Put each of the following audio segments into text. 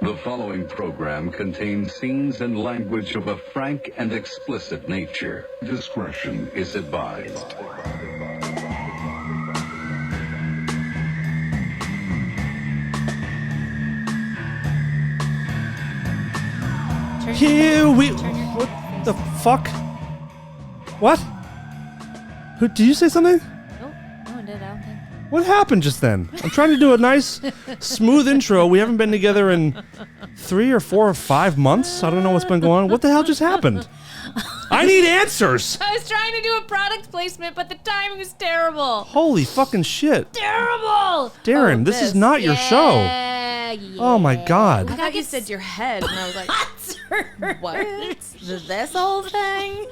The following program contains scenes and language of a frank and explicit nature. Discretion is advised. What the fuck? What? Who did you say something? Nope, no one did, I don't think. What happened just then? I'm trying to do a nice, smooth intro. We haven't been together in 3 or 4 or 5 months. I don't know what's been going on. What the hell just happened? I need answers. I was trying to do a product placement, but the timing was terrible. Holy fucking shit. Terrible! Darren, this is not your show. Yeah. Oh my God. I thought you said your head, and I was like, what? This whole thing?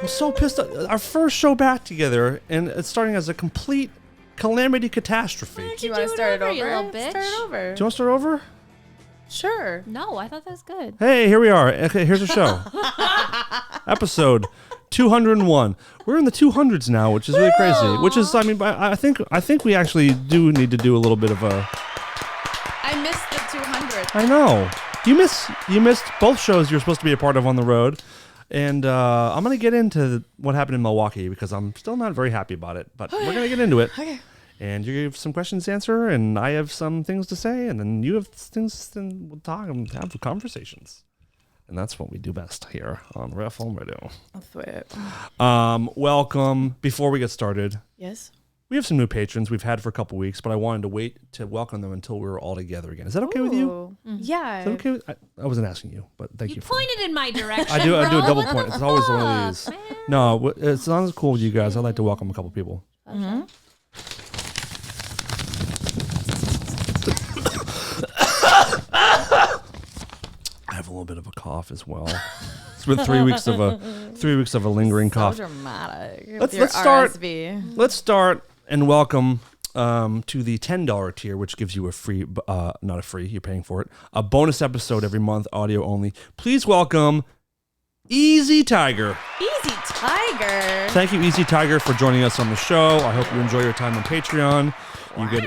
I'm so pissed. Our first show back together, and it's starting as a complete calamity catastrophe. Do you want to start it over? You little bitch. Start it over. Do you want to start over? Sure. No, I thought that was good. Hey, here we are. Okay, here's the show. Episode 201. We're in the 200s now, which is really crazy. Which is, I mean, I think we actually do need to do a little bit of a. I missed the 200. I know. You missed both shows you're supposed to be a part of on the road. And I'm going to get into what happened in Milwaukee because I'm still not very happy about it. But we're going to get into it. Okay. And you have some questions to answer, and I have some things to say, and then you have things, and we'll talk and have conversations. And that's what we do best here on Ref Home Radio. I'll swear. Welcome. Before we get started, Yes. we have some new patrons we've had for a couple weeks, but I wanted to wait to welcome them until we were all together again. Is that okay with you? Yeah. Is that okay with, I wasn't asking you, but thank you. You pointed in my direction. I do a double point. It's always one of fuck, these. man? No, as long as it's cool with you guys, I'd like to welcome a couple people. Mm-hmm. I have a little bit of a cough as well. It's been 3 weeks of a lingering cough. So dramatic. Let's start. RSV. Let's start and welcome to the $10 tier, which gives you a free, not a free, you're paying for it, a bonus episode every month, audio only. Please welcome Easy Tiger. Easy Tiger. Thank you, Easy Tiger, for joining us on the show. I hope you enjoy your time on Patreon.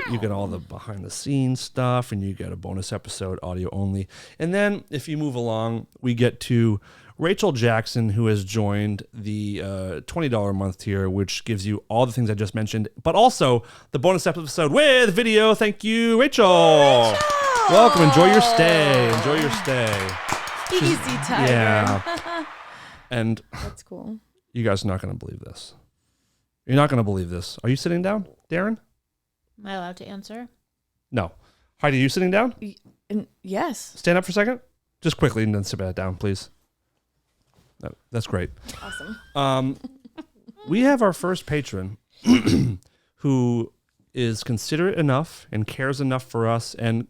You get all the behind the scenes stuff, and you get a bonus episode, audio only. And then if you move along, we get to Rachel Jackson, who has joined the $20 a month tier, which gives you all the things I just mentioned, but also the bonus episode with video. Thank you, Rachel. Welcome. Enjoy your stay. Easy Tiger. Yeah. And That's cool. you guys are not going to believe this. You're not going to believe this. Are you sitting down, Darren? Am I allowed to answer? No. Heidi, are you sitting down? Yes. Stand up for a second. Just quickly and then sit back down, please. That's great. Awesome. We have our first patron who is considerate enough and cares enough for us and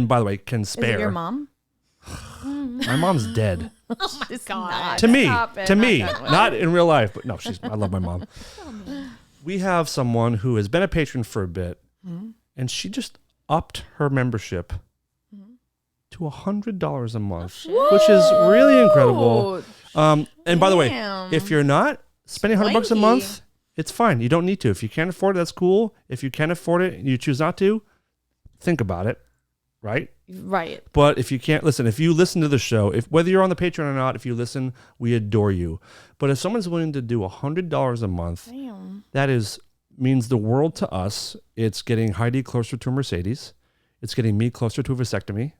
by the way, can spare. Is it your mom? My mom's dead. Oh my God. To me, Not not in real life, but no, I love my mom. We have someone who has been a patron for a bit, and she just upped her membership to $100 a month, which is really incredible. And by the way, if you're not spending $100 a month, it's fine. You don't need to. If you can't afford it, that's cool. If you can afford it and you choose not to, think about it, right? Right. But if you can't listen, if you listen to the show, whether you're on the Patreon or not, if you listen, we adore you. But if someone's willing to do $100 a month, that means the world to us. It's getting Heidi closer to a Mercedes. It's getting me closer to a vasectomy,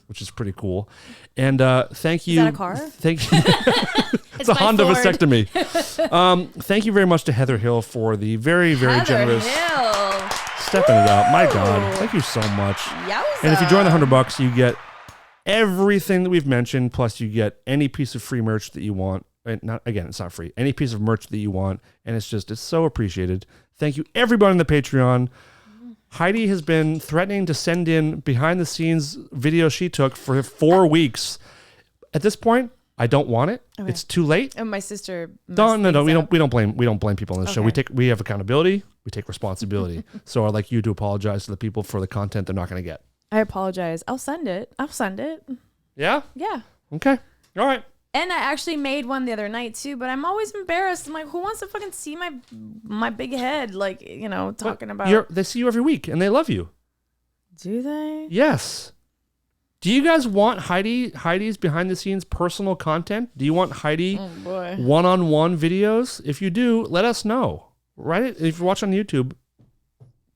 which is pretty cool. And thank you. Is that a car? Thank you. It's a Honda Ford. vasectomy. Thank you very much to Heather Hill for the very, very Heather generous. Hill. Stepping it up. My God. Thank you so much. Yowza. And if you join the $100, you get everything that we've mentioned, plus you get any piece of free merch that you want. And it's not free. Any piece of merch that you want. And it's so appreciated. Thank you, everybody on the Patreon. Heidi has been threatening to send in behind the scenes video she took for 4 weeks. At this point, I don't want it. Okay. It's too late. And my sister. No. We don't blame people on this show. Okay. We have accountability. We take responsibility. So I'd like you to apologize to the people for the content they're not going to get. I apologize. I'll send it. Yeah? Yeah. Okay. All right. And I actually made one the other night too, but I'm always embarrassed. I'm like, who wants to fucking see my big head? Like, talking about. They see you every week and they love you. Do they? Yes. Do you guys want Heidi's behind the scenes personal content? Do you want Heidi one-on-one videos? If you do, let us know. Write it if you watch on YouTube.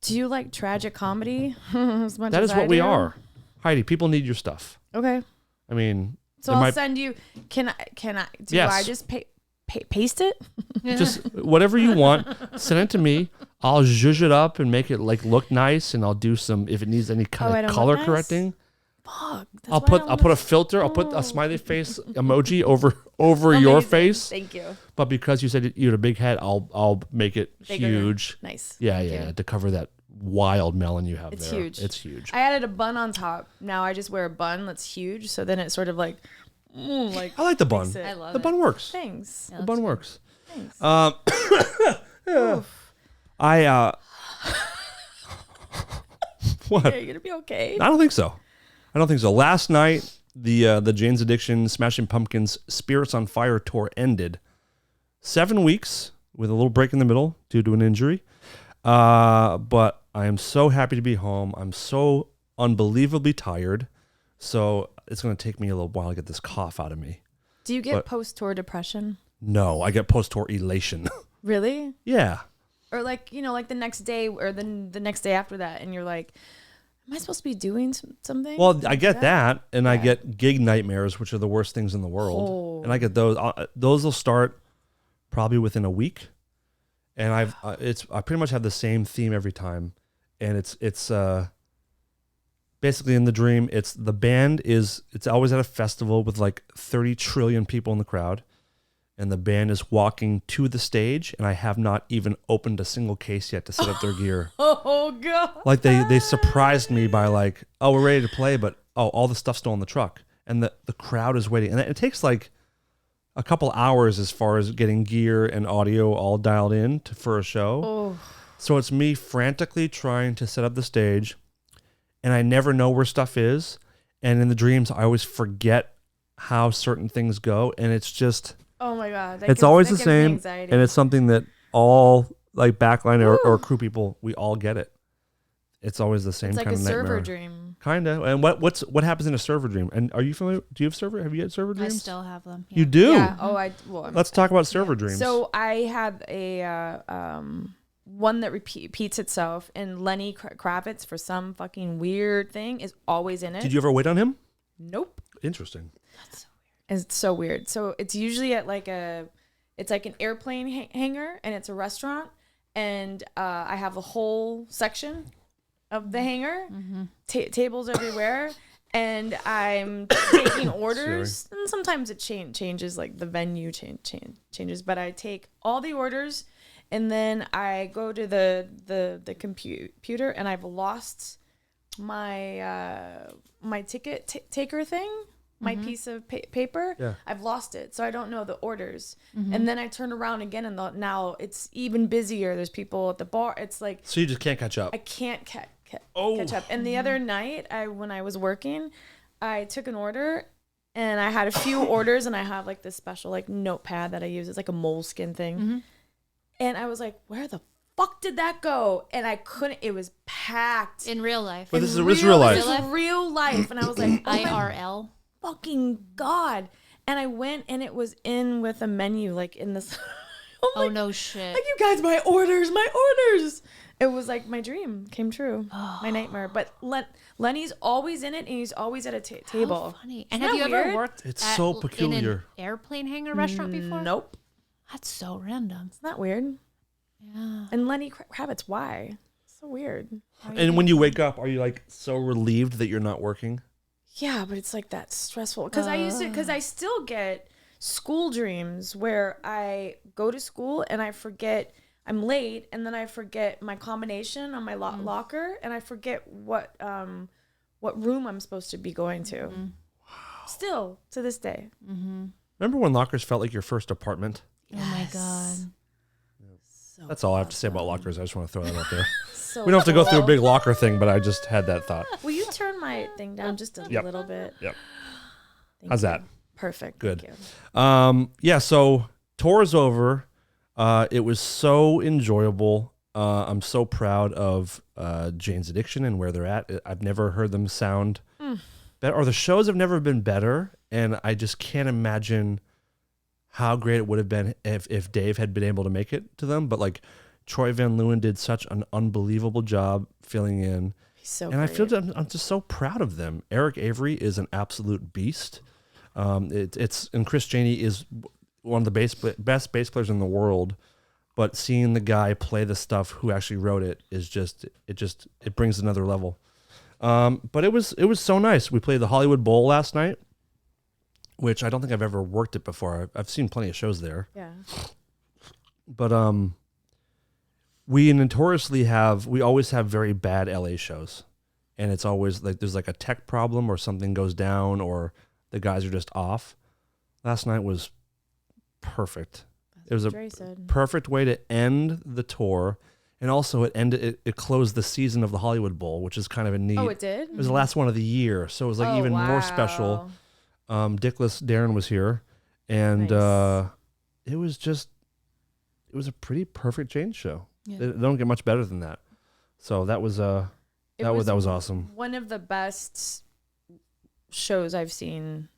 Do you like tragic comedy as much That as is what I we do? are. Heidi, people need your stuff. Okay. I mean, So I'll send you. Can I? Do Yes. I just paste it? just whatever you want, send it to me. I'll zhuzh it up and make it like look nice, and I'll do some if it needs any kind I of don't color look nice? correcting. Fuck. that's I'll why I put a filter. I'll put a smiley face emoji over your Amazing. face. Thank you. But because you said you had a big head, I'll make it Bigger. huge. Nice. Yeah, Thank yeah, you. to cover that wild melon you have It's there. huge. It's huge. I added a bun on top. Now I just wear a bun that's huge. So then it sort of like I like the bun. makes it- I love The it. bun works. Thanks. The bun works. Thanks. Yeah. I what? Are you gonna be okay? I don't think so. Last night, the Jane's Addiction Smashing Pumpkins Spirits on Fire tour ended. 7 weeks with a little break in the middle due to an injury. But I am so happy to be home. I'm so unbelievably tired. So it's going to take me a little while to get this cough out of me. Do you get post-tour depression? No, I get post-tour elation. Really? Yeah. Or like, like the next day or the next day after that, and you're like, am I supposed to be doing something? Well, I get that, and I Yeah. get gig nightmares, which are the worst things in the world. Oh. And I get those. Those will start probably within a week, and I pretty much have the same theme every time, and it's basically in the dream. It's always at a festival with like 30 trillion people in the crowd, and the band is walking to the stage, and I have not even opened a single case yet to set up their gear. Oh god. Like they surprised me by like, oh, we're ready to play, but all the stuff's still in the truck, and the crowd is waiting, and it takes like a couple hours as far as getting gear and audio all dialed in for a show. Oh. So it's me frantically trying to set up the stage, and I never know where stuff is, and in the dreams I always forget how certain things go, and it's just Oh my god. it's always the that gives me same, anxiety. and it's something that all like backline or crew people, we all get it. It's always the same It's like kind a of nightmare. server dream. Kind of. And what happens in a server dream? And are you familiar? Do you have server? Have you had server I dreams? still have them. You do. Yeah. Oh, well, Let's talk about server dreams. So I had a one that repeats itself, and Lenny Kravitz, for some fucking weird thing, is always in it. Did you ever wait on him? Nope. Interesting. It's so weird. So it's usually at it's like an airplane hangar, and it's a restaurant, and I have a whole section of the hangar, tables everywhere, and I'm taking orders, and sometimes it changes, like the venue changes, but I take all the orders, and then I go to the computer, and I've lost my my ticket taker thing. My piece of paper, Yeah. I've lost it, so I don't know the orders. And then I turn around again, and now it's even busier. There's people at the bar. It's like So you just can't catch up. I can't catch Oh. up. And the other night, when I was working, I took an order, and I had a few orders, and I have like this special like notepad that I use. It's like a moleskin thing, and I was like, "Where the fuck did that go?" And I couldn't. It was packed. In real life. But this is real life. This is real life, and I was like, "Oh my IRL. fucking god!" And I went, and it was in with a menu, like in this. Oh, no shit. Like, you guys, my orders. It was like my dream came true, my nightmare. But Lenny's always in it, and he's always at a table. How funny. And Isn't have you that ever weird? worked It's at, so in peculiar. an airplane hangar restaurant before? Nope. That's so random. Isn't that weird? Yeah. And Lenny Kravitz, why? So weird. And when you wake up, are you like so relieved that you're not working? Yeah, but it's like that stressful. Because I still get school dreams where I go to school and I forget I'm late, and then I forget my combination on my locker, and I forget what room I'm supposed to be going to. Still to this day. Remember when lockers felt like your first apartment? Oh my god. That's all I have to say about lockers. I just want to throw that out there. So We don't have to go through a cool. big locker thing, but I just had that thought. Will you turn my thing down just a little bit? Yep. Thank How's you. that? Perfect. Good. Thank you. Yeah, so tour is over. It was so enjoyable. I'm so proud of Jane's Addiction and where they're at. I've never heard them sound better, or the shows have never been better, and I just can't imagine how great it would have been if Dave had been able to make it to them. But like Troy Van Leeuwen did such an unbelievable job filling in. He's so and I feel great. I'm just so proud of them. Eric Avery is an absolute beast. And Chris Janey is one of the best bass players in the world. But seeing the guy play the stuff who actually wrote it is it brings another level. But it was so nice. We played the Hollywood Bowl last night, which I don't think I've ever worked it before. I've seen plenty of shows there. Yeah. But we always have very bad LA shows. And it's always like there's like a tech problem or something goes down or the guys are just off. Last night was perfect. It was a perfect way to end the tour. And also it closed the season of the Hollywood Bowl, which is kind of a neat. Oh, it did? It was the last one of the year. So it was like even more special. Dickless Darren was here. And Nice. it was a pretty perfect Jane show. Yeah. They don't get much better than that. So that was that was awesome. One of the best shows I've seen.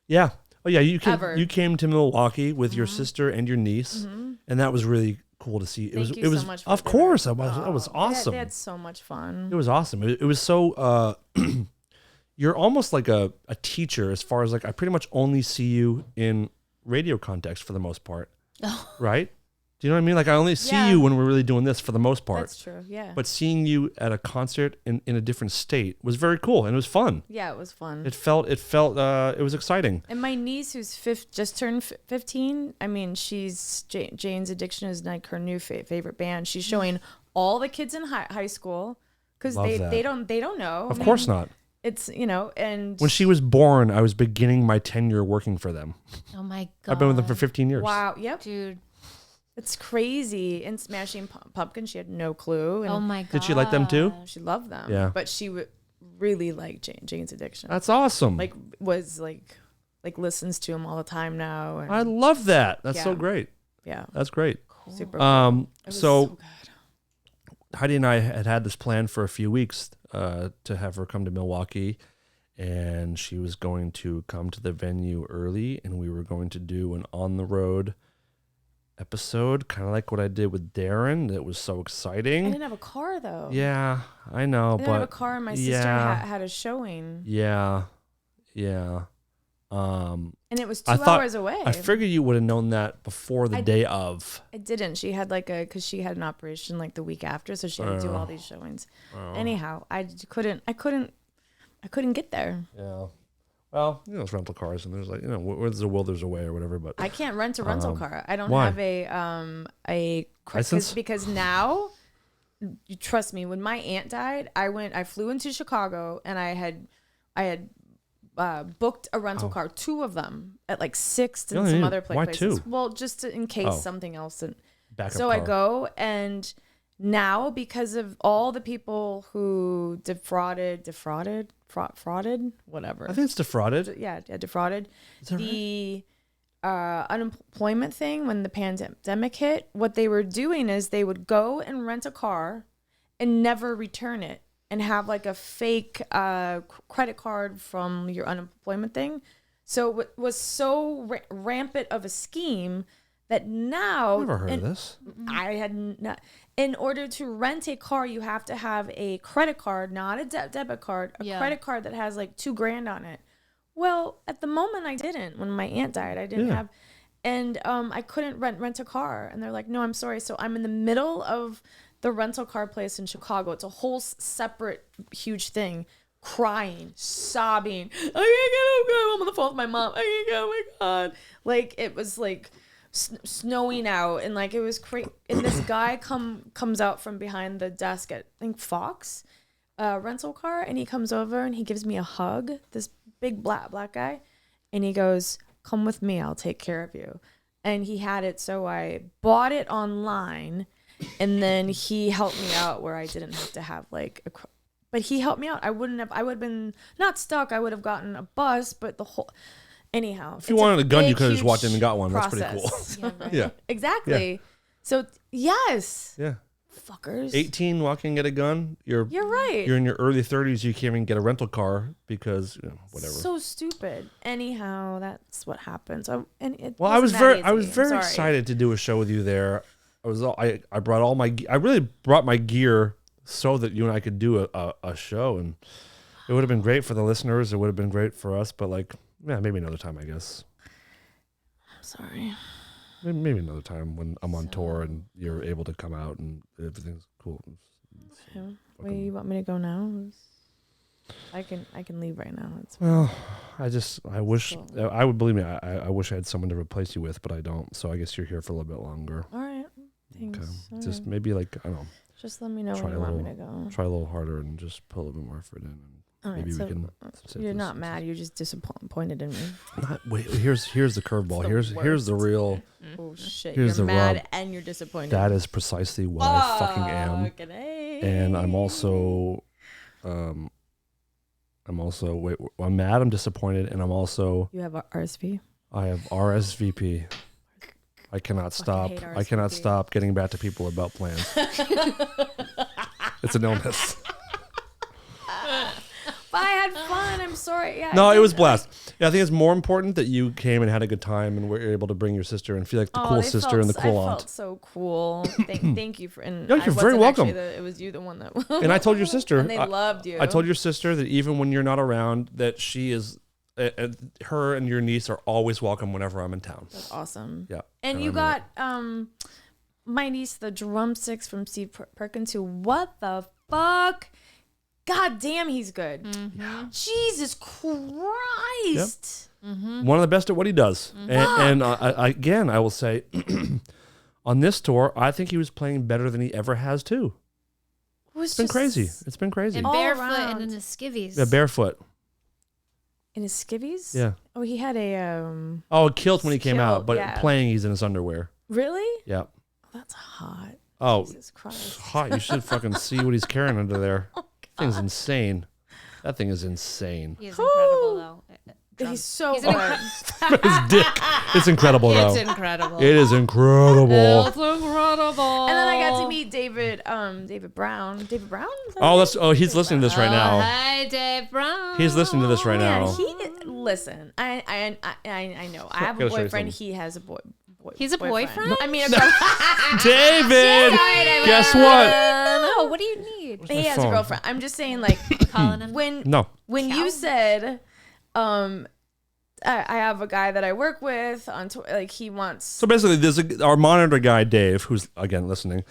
Yeah. Oh yeah, you came to Milwaukee with your sister and your niece, and that was really cool to see. Thank you so much for of dinner. course that was awesome. They had so much fun. It was awesome. It was so you're almost like a teacher as far as like I pretty much only see you in radio context for the most part. Right? Do you know what I mean? Like I only see you when we're really doing this for the most part. That's true. Yeah. But seeing you at a concert in a different state was very cool and it was fun. Yeah, it was fun. It felt it was exciting. And my niece, who's just turned 15, I mean, she's Jane's Addiction is like her new favorite band. She's showing all the kids in high school because they don't know. Of course not. It's and when she was born, I was beginning my tenure working for them. Oh my God. I've been with them for 15 years. wow, yep, Dude. it's crazy. And Smashing Pumpkins, she had no clue. And Oh my God. Did she like them too? she loved them. Yeah. but she really liked Jane's Addiction. That's awesome. Was listens to him all the time now. And I love that. That's so Yeah. great. yeah, That's great. super. Cool. It was So good. Heidi and I had this plan for a few weeks to have her come to Milwaukee, and she was going to come to the venue early, and we were going to do an on the road episode, kind of like what I did with Darren. It was so I exciting. didn't have a car though. Yeah, I know, I didn't but have a car, and my sister had a showing, yeah. and it was 2 I thought- hours away. I figured you would have known that before the day of. I didn't. She had because she had an operation like the week after, so she had to do all these showings. Anyhow, I couldn't get there. Yeah. Well, it's rental cars, and there's where there's a will, there's a way, or whatever. But I can't rent a rental car. I don't why? have a License? because now, you trust me. When my aunt died, I flew into Chicago, and I had booked a rental car, 2 of them at like Sixth and some other why places. 2? Well, just in case something else. backup So I car. go, and now because of all the people who defrauded, whatever. I think it's defrauded. Yeah, defrauded. Is that The unemployment thing when the pandemic hit, what they were doing is they would go and rent a car and never return it and have like a fake credit card from your unemployment thing. So it was so rampant of a scheme that now Never heard of this. I had not. In order to rent a car, you have to have a credit card, not a debit card, a credit card that has like $2,000 on it. Well, at the moment I didn't. When my aunt died, I didn't have, and I couldn't rent a car. And they're like, "No, I'm sorry." So I'm in the middle of the rental car place in Chicago. It's a whole separate huge thing. Crying, sobbing. I can't get I'm on the phone with my mom. I can't get. Oh my God! Like it was like snowing out, and like it was crazy. And this guy comes out from behind the desk at I think Fox rental car, and he comes over and he gives me a hug. This big black guy, and he goes, "Come with me, I'll take care of you." And he had it, so I bought it online, and then he helped me out where I didn't have to have but he helped me out. I would have been not stuck. I would have gotten a bus, but the whole anyhow. If you wanted a gun, you could have just walked in and got one. That's pretty cool. Process. Yeah, right. Yeah. Exactly. Yeah. So yes. Yeah. Fuckers. 18 walking and get a gun. You're right. You're in your early 30s. You can't even get a rental car because whatever. So stupid. Anyhow, that's what happens. I was very excited to do a show with you there. I really brought my gear so that you and I could do a show, and it would have been great for the listeners. It would have been great for us, but maybe another time, I guess. I'm sorry. Maybe another time when I'm on tour and you're able to come out and everything's cool. Okay. Wait, you want me to go now? I can leave right now. I wish I would believe me. I wish I had someone to replace you with, but I don't. So I guess you're here for a little bit longer. All right. Thanks. Okay. Just maybe I don't know. Just let me know when you want me to go. Try a little harder and just put a little bit more effort in. And all right, maybe so we can. You're not mad. You're just disappointed in me. Wait. Here's the curveball. Here's the real. Oh shit! Here's you're the mad rub. and you're disappointed. That is precisely what I fucking am. And I'm also, I'm mad. I'm disappointed, and I'm also. You have a RSV. I have RSVP. I cannot stop. I cannot stop getting back to people about plans. It's an illness. But I had fun. I'm sorry. Yeah. No, it was blessed. Yeah, I think it's more important that you came and had a good time and were able to bring your sister and feel like the cool sister and the cool aunt. I felt so cool. Thank you for. And no, you're very welcome. It was you, the one that. And I told your sister. And they loved you. I told your sister that even when you're not around, that she is. Her and your niece are always welcome whenever I'm in town. That's awesome. Yeah. And you got my niece the drumsticks from Steve Perkins, who, what the fuck? God damn, he's good. Mm-hmm. Jesus Christ. Yep. Mm-hmm. One of the best at what he does. Mm-hmm. And again, I will say, on this tour, I think he was playing better than he ever has too. It's been crazy. It's been crazy. And barefoot and in his skivvies. Yeah, barefoot. In his skivvies? Yeah. Oh, he had a a kilt when he came out, but playing he's in his underwear. Really? Yeah. Oh, that's hot. Oh, Jesus Christ. Hot. You should fucking see what he's carrying under there. Thing's insane. That thing is insane. He's incredible though. He's so good. His dick. It's incredible though. It's incredible. It is incredible. It's incredible. And then I got to meet David Brown. David Brown? He's listening to this right now. Hi, Dave Brown. He's listening to this right now. Listen. I know. I have a boyfriend. He has a boy. He's a boyfriend? I mean, David. Guess what? No, what do you need? He has a girlfriend. I'm just saying, like, calling him. When you said, I have a guy that I work with on tour, like he wants. So basically, our monitor guy Dave, who's again listening,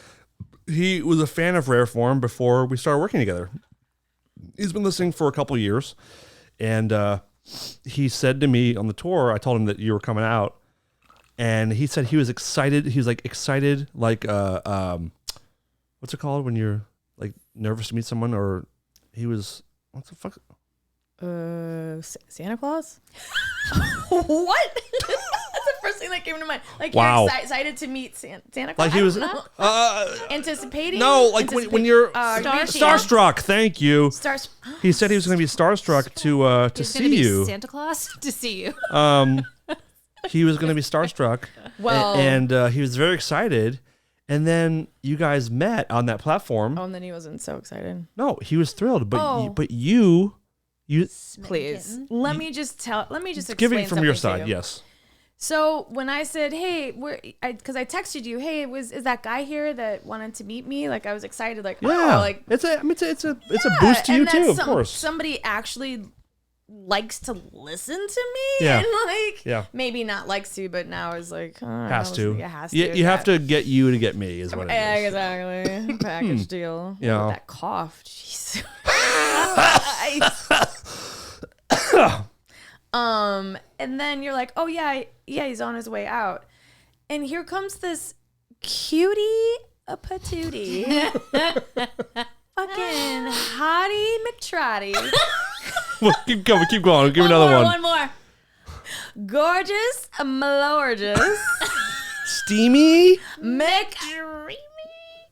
he was a fan of Rare Form before we started working together. He's been listening for a couple of years, and he said to me on the tour, I told him that you were coming out. And he said he was excited. He was excited, what's it called when you're like nervous to meet someone? Or he was, what's the fuck? Santa Claus? What? That's the first thing that came to mind. Like wow. You're excited to meet Santa Claus. Like he was anticipating. No, like when you're starstruck. Thank you. He said he was going to be starstruck to see you. Santa Claus to see you. He was going to be starstruck, and he was very excited. And then you guys met on that platform. Oh, and then he wasn't so excited. No, he was thrilled. But you, please let me just explain give it from your something side. to you. Yes. So when I said, "Hey, because I texted you, hey, is that guy here that wanted to meet me?" Like I was excited, like it's a boost to you too, of course. Somebody actually likes to listen to me and maybe not likes to, but now is like has to. You have to get you to get me is what it is. Exactly. Package deal. Yeah. That cough. Jeez. And then you're like, oh yeah, he's on his way out. And here comes this cutie a patootie. Fucking Heidi McTrotty. Well, keep going. Give another one. One more. Gorgeous, malorgeous. Steamy.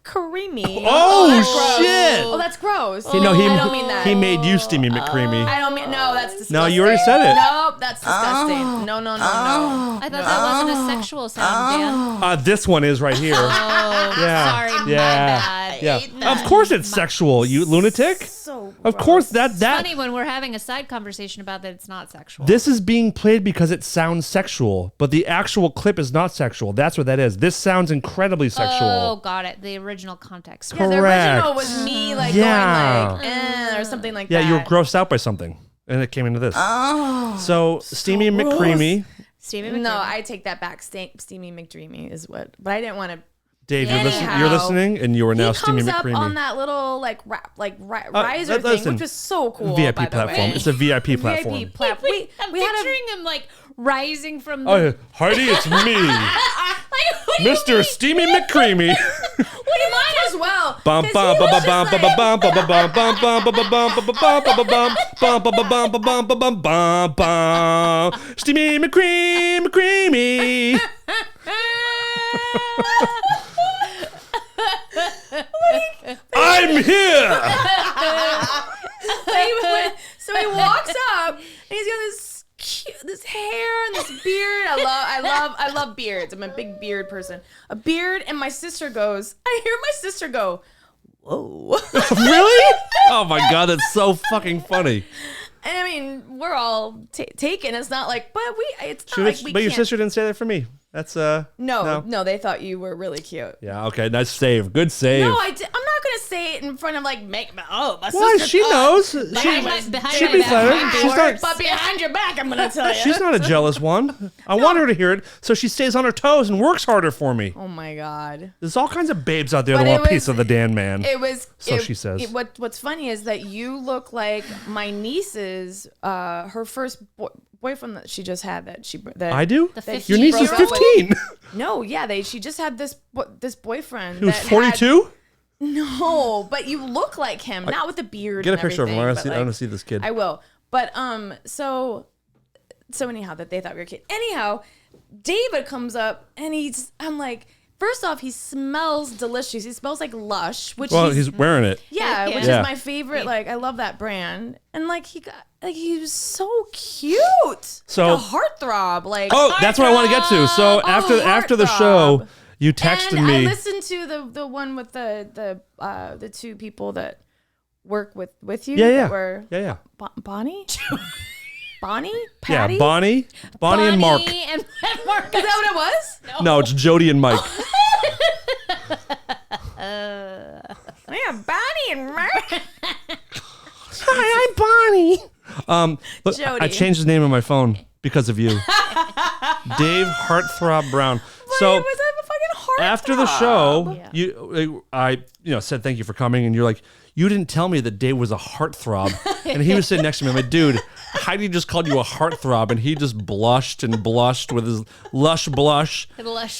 Creamy. Oh shit! Oh, that's gross. I don't mean that. He made you Steamy McCreamy. I don't mean that's disgusting. No, you already said it. Nope, that's disgusting. No. I thought that wasn't a sexual sound, Dan. This one is right here. Oh, yeah. Sorry, yeah. my bad. Yeah, hate that. of course it's sexual. You lunatic. So Of course gross. that Funny when we're having a side conversation about that it's not sexual. this is being played because it sounds sexual, but the actual clip is not sexual. That's what that is. This sounds incredibly sexual. Oh, got it. The original context. Yeah, the Correct. original was me like Yeah. going like or something like Yeah, that. you were grossed out by something, and it came into this. Oh, So Steamy McCreamy. Steven no, McCreamy. I take that back. Steamy McDreamy is what, but I didn't want to. Dave, you're, Anyhow, you're listening, and you are now He Steamy comes up McCreamy. on that little like riser thing, listen, which was so cool. VIP by the platform. way. It's a VIP platform. VIP platform. I'm We had a picturing him like rising from the. Oh, yeah. Heidi, it's me, Mr. Steamy McCreamy. We might as well. Bum 'cause bum he bum was bum just bum bum like- bum bum bum bum bum bum bum bum bum bum bum bum bum bum bum bum bum. Steamy McCreamy. I'm here. So he walks up and he's got this hair and this beard. I love beards. I'm a big beard person. A beard, and my sister goes. I hear my sister go, "Whoa!" Really? Oh my god, that's so fucking funny. And I mean, we're all taken. It's not like, but it's not She like was- we but your can't. sister didn't say that for me. That's No, they thought you were really cute. Yeah, okay, nice save. Good save. No, I'm not gonna say it in front of like my Why? sister. She knows. Behind my She'd back, be flattered. behind She's yours. not. But behind your back, I'm gonna tell you. She's not a jealous one. I want her to hear it, so she stays on her toes and works harder for me. Oh my god. There's all kinds of babes out there But that it want a piece was- of the Dan man. It was. So she says. What's funny is that you look like my niece's, her first boyfriend that she just had. I do. The that 15 Your niece is broke up with. 15. No, yeah, she just had this boyfriend. Who's that 42? No, but you look like him, not with the beard. Get a and picture of him. I everything, want but, to see this kid. I will. But so anyhow, that they thought we were kids. Anyhow, David comes up and I'm like, first off, he smells delicious. He smells like Lush, which Well, he's wearing it. yeah, which Yeah. is my favorite. Like, I love that brand. And like he was so cute. So- like a heartthrob. Like Oh, that's what I want to get to. So after the show, heartthrob. you texted and me. I listened to the one with the two people that work with you. Yeah. That were Yeah. Bonnie, Bonnie, Yeah, Patty. Bonnie and Mark. And Mark. Is that what it was? No, it's Jody and Mike. Yeah, Bonnie and Mark. Hi, I'm Bonnie. Look, Jody. I changed his name on my phone because of you. Dave Heartthrob Brown. So it was a fucking heart. after the show, I said thank you for coming, and you're like, you didn't tell me that Dave was a heartthrob, and he was sitting next to me. I'm like, dude, Heidi just called you a heartthrob, and he just blushed and blushed with his lush blush.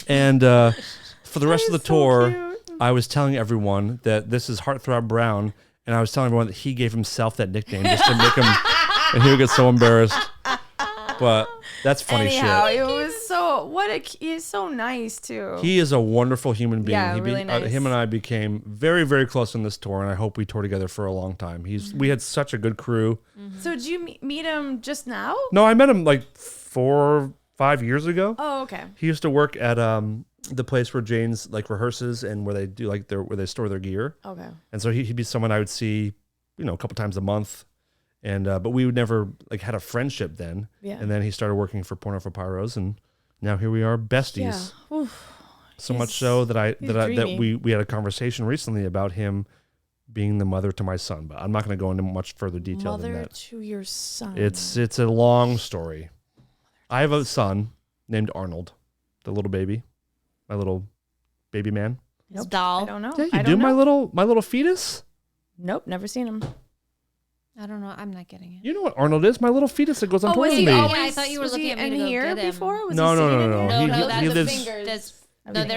And for the rest of the is so tour, cute. I was telling everyone that this is Heartthrob Brown, and I was telling everyone that he gave himself that nickname just to make him, and he would get so embarrassed. But that's funny Anyhow, shit. it was he's so nice too. He is a wonderful human being. Yeah, really nice. Him and I became very, very close on this tour, and I hope we tour together for a long time. We had such a good crew. So did you meet him just now? No, I met him like 4 or 5 years ago. Oh, okay. He used to work at the place where Jane's like rehearses and where they do like where they store their gear. Okay. And so he'd be someone I would see, a couple times a month. And but we would never like had a friendship then. Yeah. And then he started working for Porno for Pyros, and now here we are, besties. Yeah. Oof. So much so that dreamy. we had a conversation recently about him being the mother to my son, but I'm not going to go into much further detail than Mother that. to your son. It's a long story. I have a son named Arnold, the little baby, my little baby man. His I doll. don't know. Yeah, you I do don't know. my little fetus. Nope, never seen him. I don't know. I'm not getting it. You know what Arnold is? My little fetus that goes on tour was with he me. always? Yeah, I thought you were was looking he at me in to go here get him. before? Was No, he no, sitting no, in no. here? No, He- no, he that's lives- the fingers.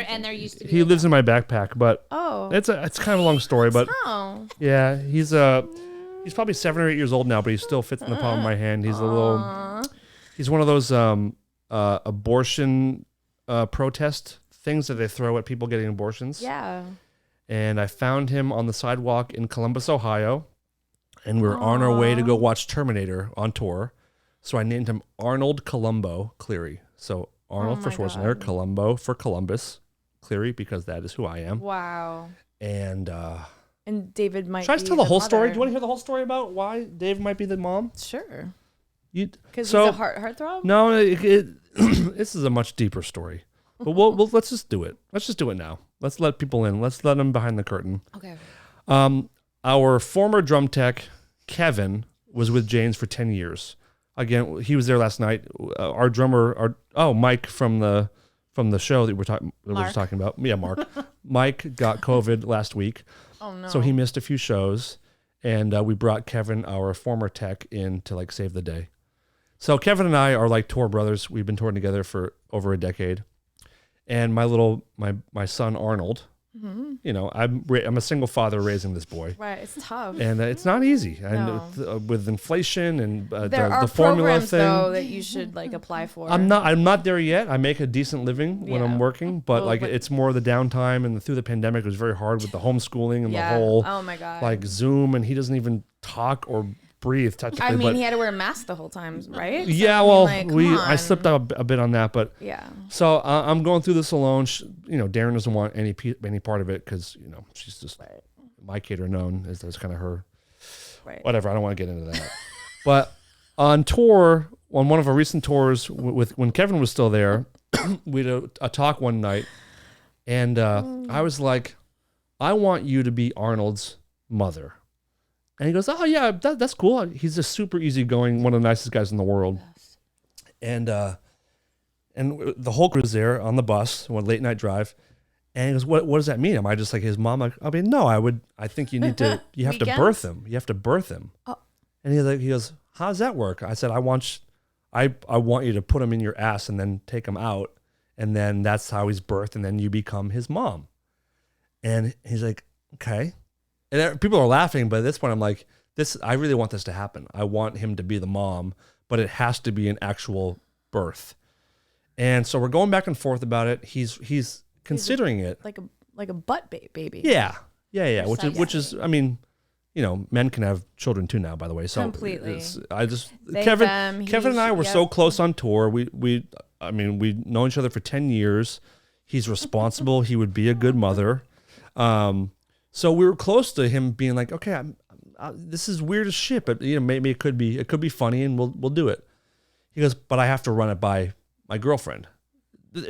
And there used to be. He lives in my backpack, but Oh. it's kind of a long story. But Oh. yeah, he's probably 7 or 8 years old now, but he still fits in the palm of my hand. He's a little. He's one of those abortion protest things that they throw at people getting abortions. Yeah. And I found him on the sidewalk in Columbus, Ohio, and we were on our way to go watch Terminator on tour. So I named him Arnold Columbo Cleary. So Arnold for my Schwarzenegger, God. Columbo for Columbus, Cleary because that is who I am. Wow. And David might. should I be tell the whole story? mother. Do you want to hear the whole story about why Dave might be the mom? Sure. Because He's a heartthrob. No, this is a much deeper story. But let's just do it. Let's just do it now. Let's let people in. Let's let them behind the curtain. Okay. Our former drum tech, Kevin, was with Jane's for 10 years. Again, he was there last night. Our drummer, Mike from the show that we're just talking about. Yeah, Mark. Mike got COVID last week. Oh no. So he missed a few shows, and we brought Kevin, our former tech, in to like save the day. So Kevin and I are like tour brothers. We've been touring together for over a decade. And my son Arnold, you know, I'm a single father raising this boy. Right, it's tough. And it's not easy. No. And with inflation and there are the formula programs, thing, though, that you should like apply for. I'm not there yet. I make a decent living when I'm working, but Well, it's more the downtime, and through the pandemic it was very hard with the homeschooling and the Yeah. whole Oh my God. like Zoom, and he doesn't even talk or breathe technically. I mean, but he had to wear a mask the whole time, right? yeah, So, well, I mean, like, I slipped up a bit on that, but Yeah. so I'm going through this alone. You know, Darren doesn't want any part of it because, you know, she's just my kid or known as that's kind of her. Right. Whatever. I don't want to get into that. But on tour, on one of our recent tours with when Kevin was still there, we had a talk one night, and I was like, I want you to be Arnold's mother. And he goes, oh, yeah, that's cool. He's just super easygoing, one of the nicest guys in the world. And the whole crew's there on the bus, one late night drive. And he goes, what does that mean? Am I just like his mom? I mean, no, I think you have to birth him. You have to birth him. Oh. And he goes, how does that work? I said, I want you to put him in your ass and then take him out. And then that's how he's birthed. And then you become his mom. And he's like, okay. And people are laughing, but at this point, I'm like, I really want this to happen. I want him to be the mom, but it has to be an actual birth. And so we're going back and forth about it. He's considering it Like a butt baby. Yeah. Which is, I mean, you know, men can have children too now, by the way. So Completely. Kevin and I were so close on tour. We'd known each other for 10 years. He's responsible. He would be a good mother. So we were close to him being like, okay, this is weird as shit, but you know, maybe it could be funny, and we'll do it. He goes, but I have to run it by my girlfriend,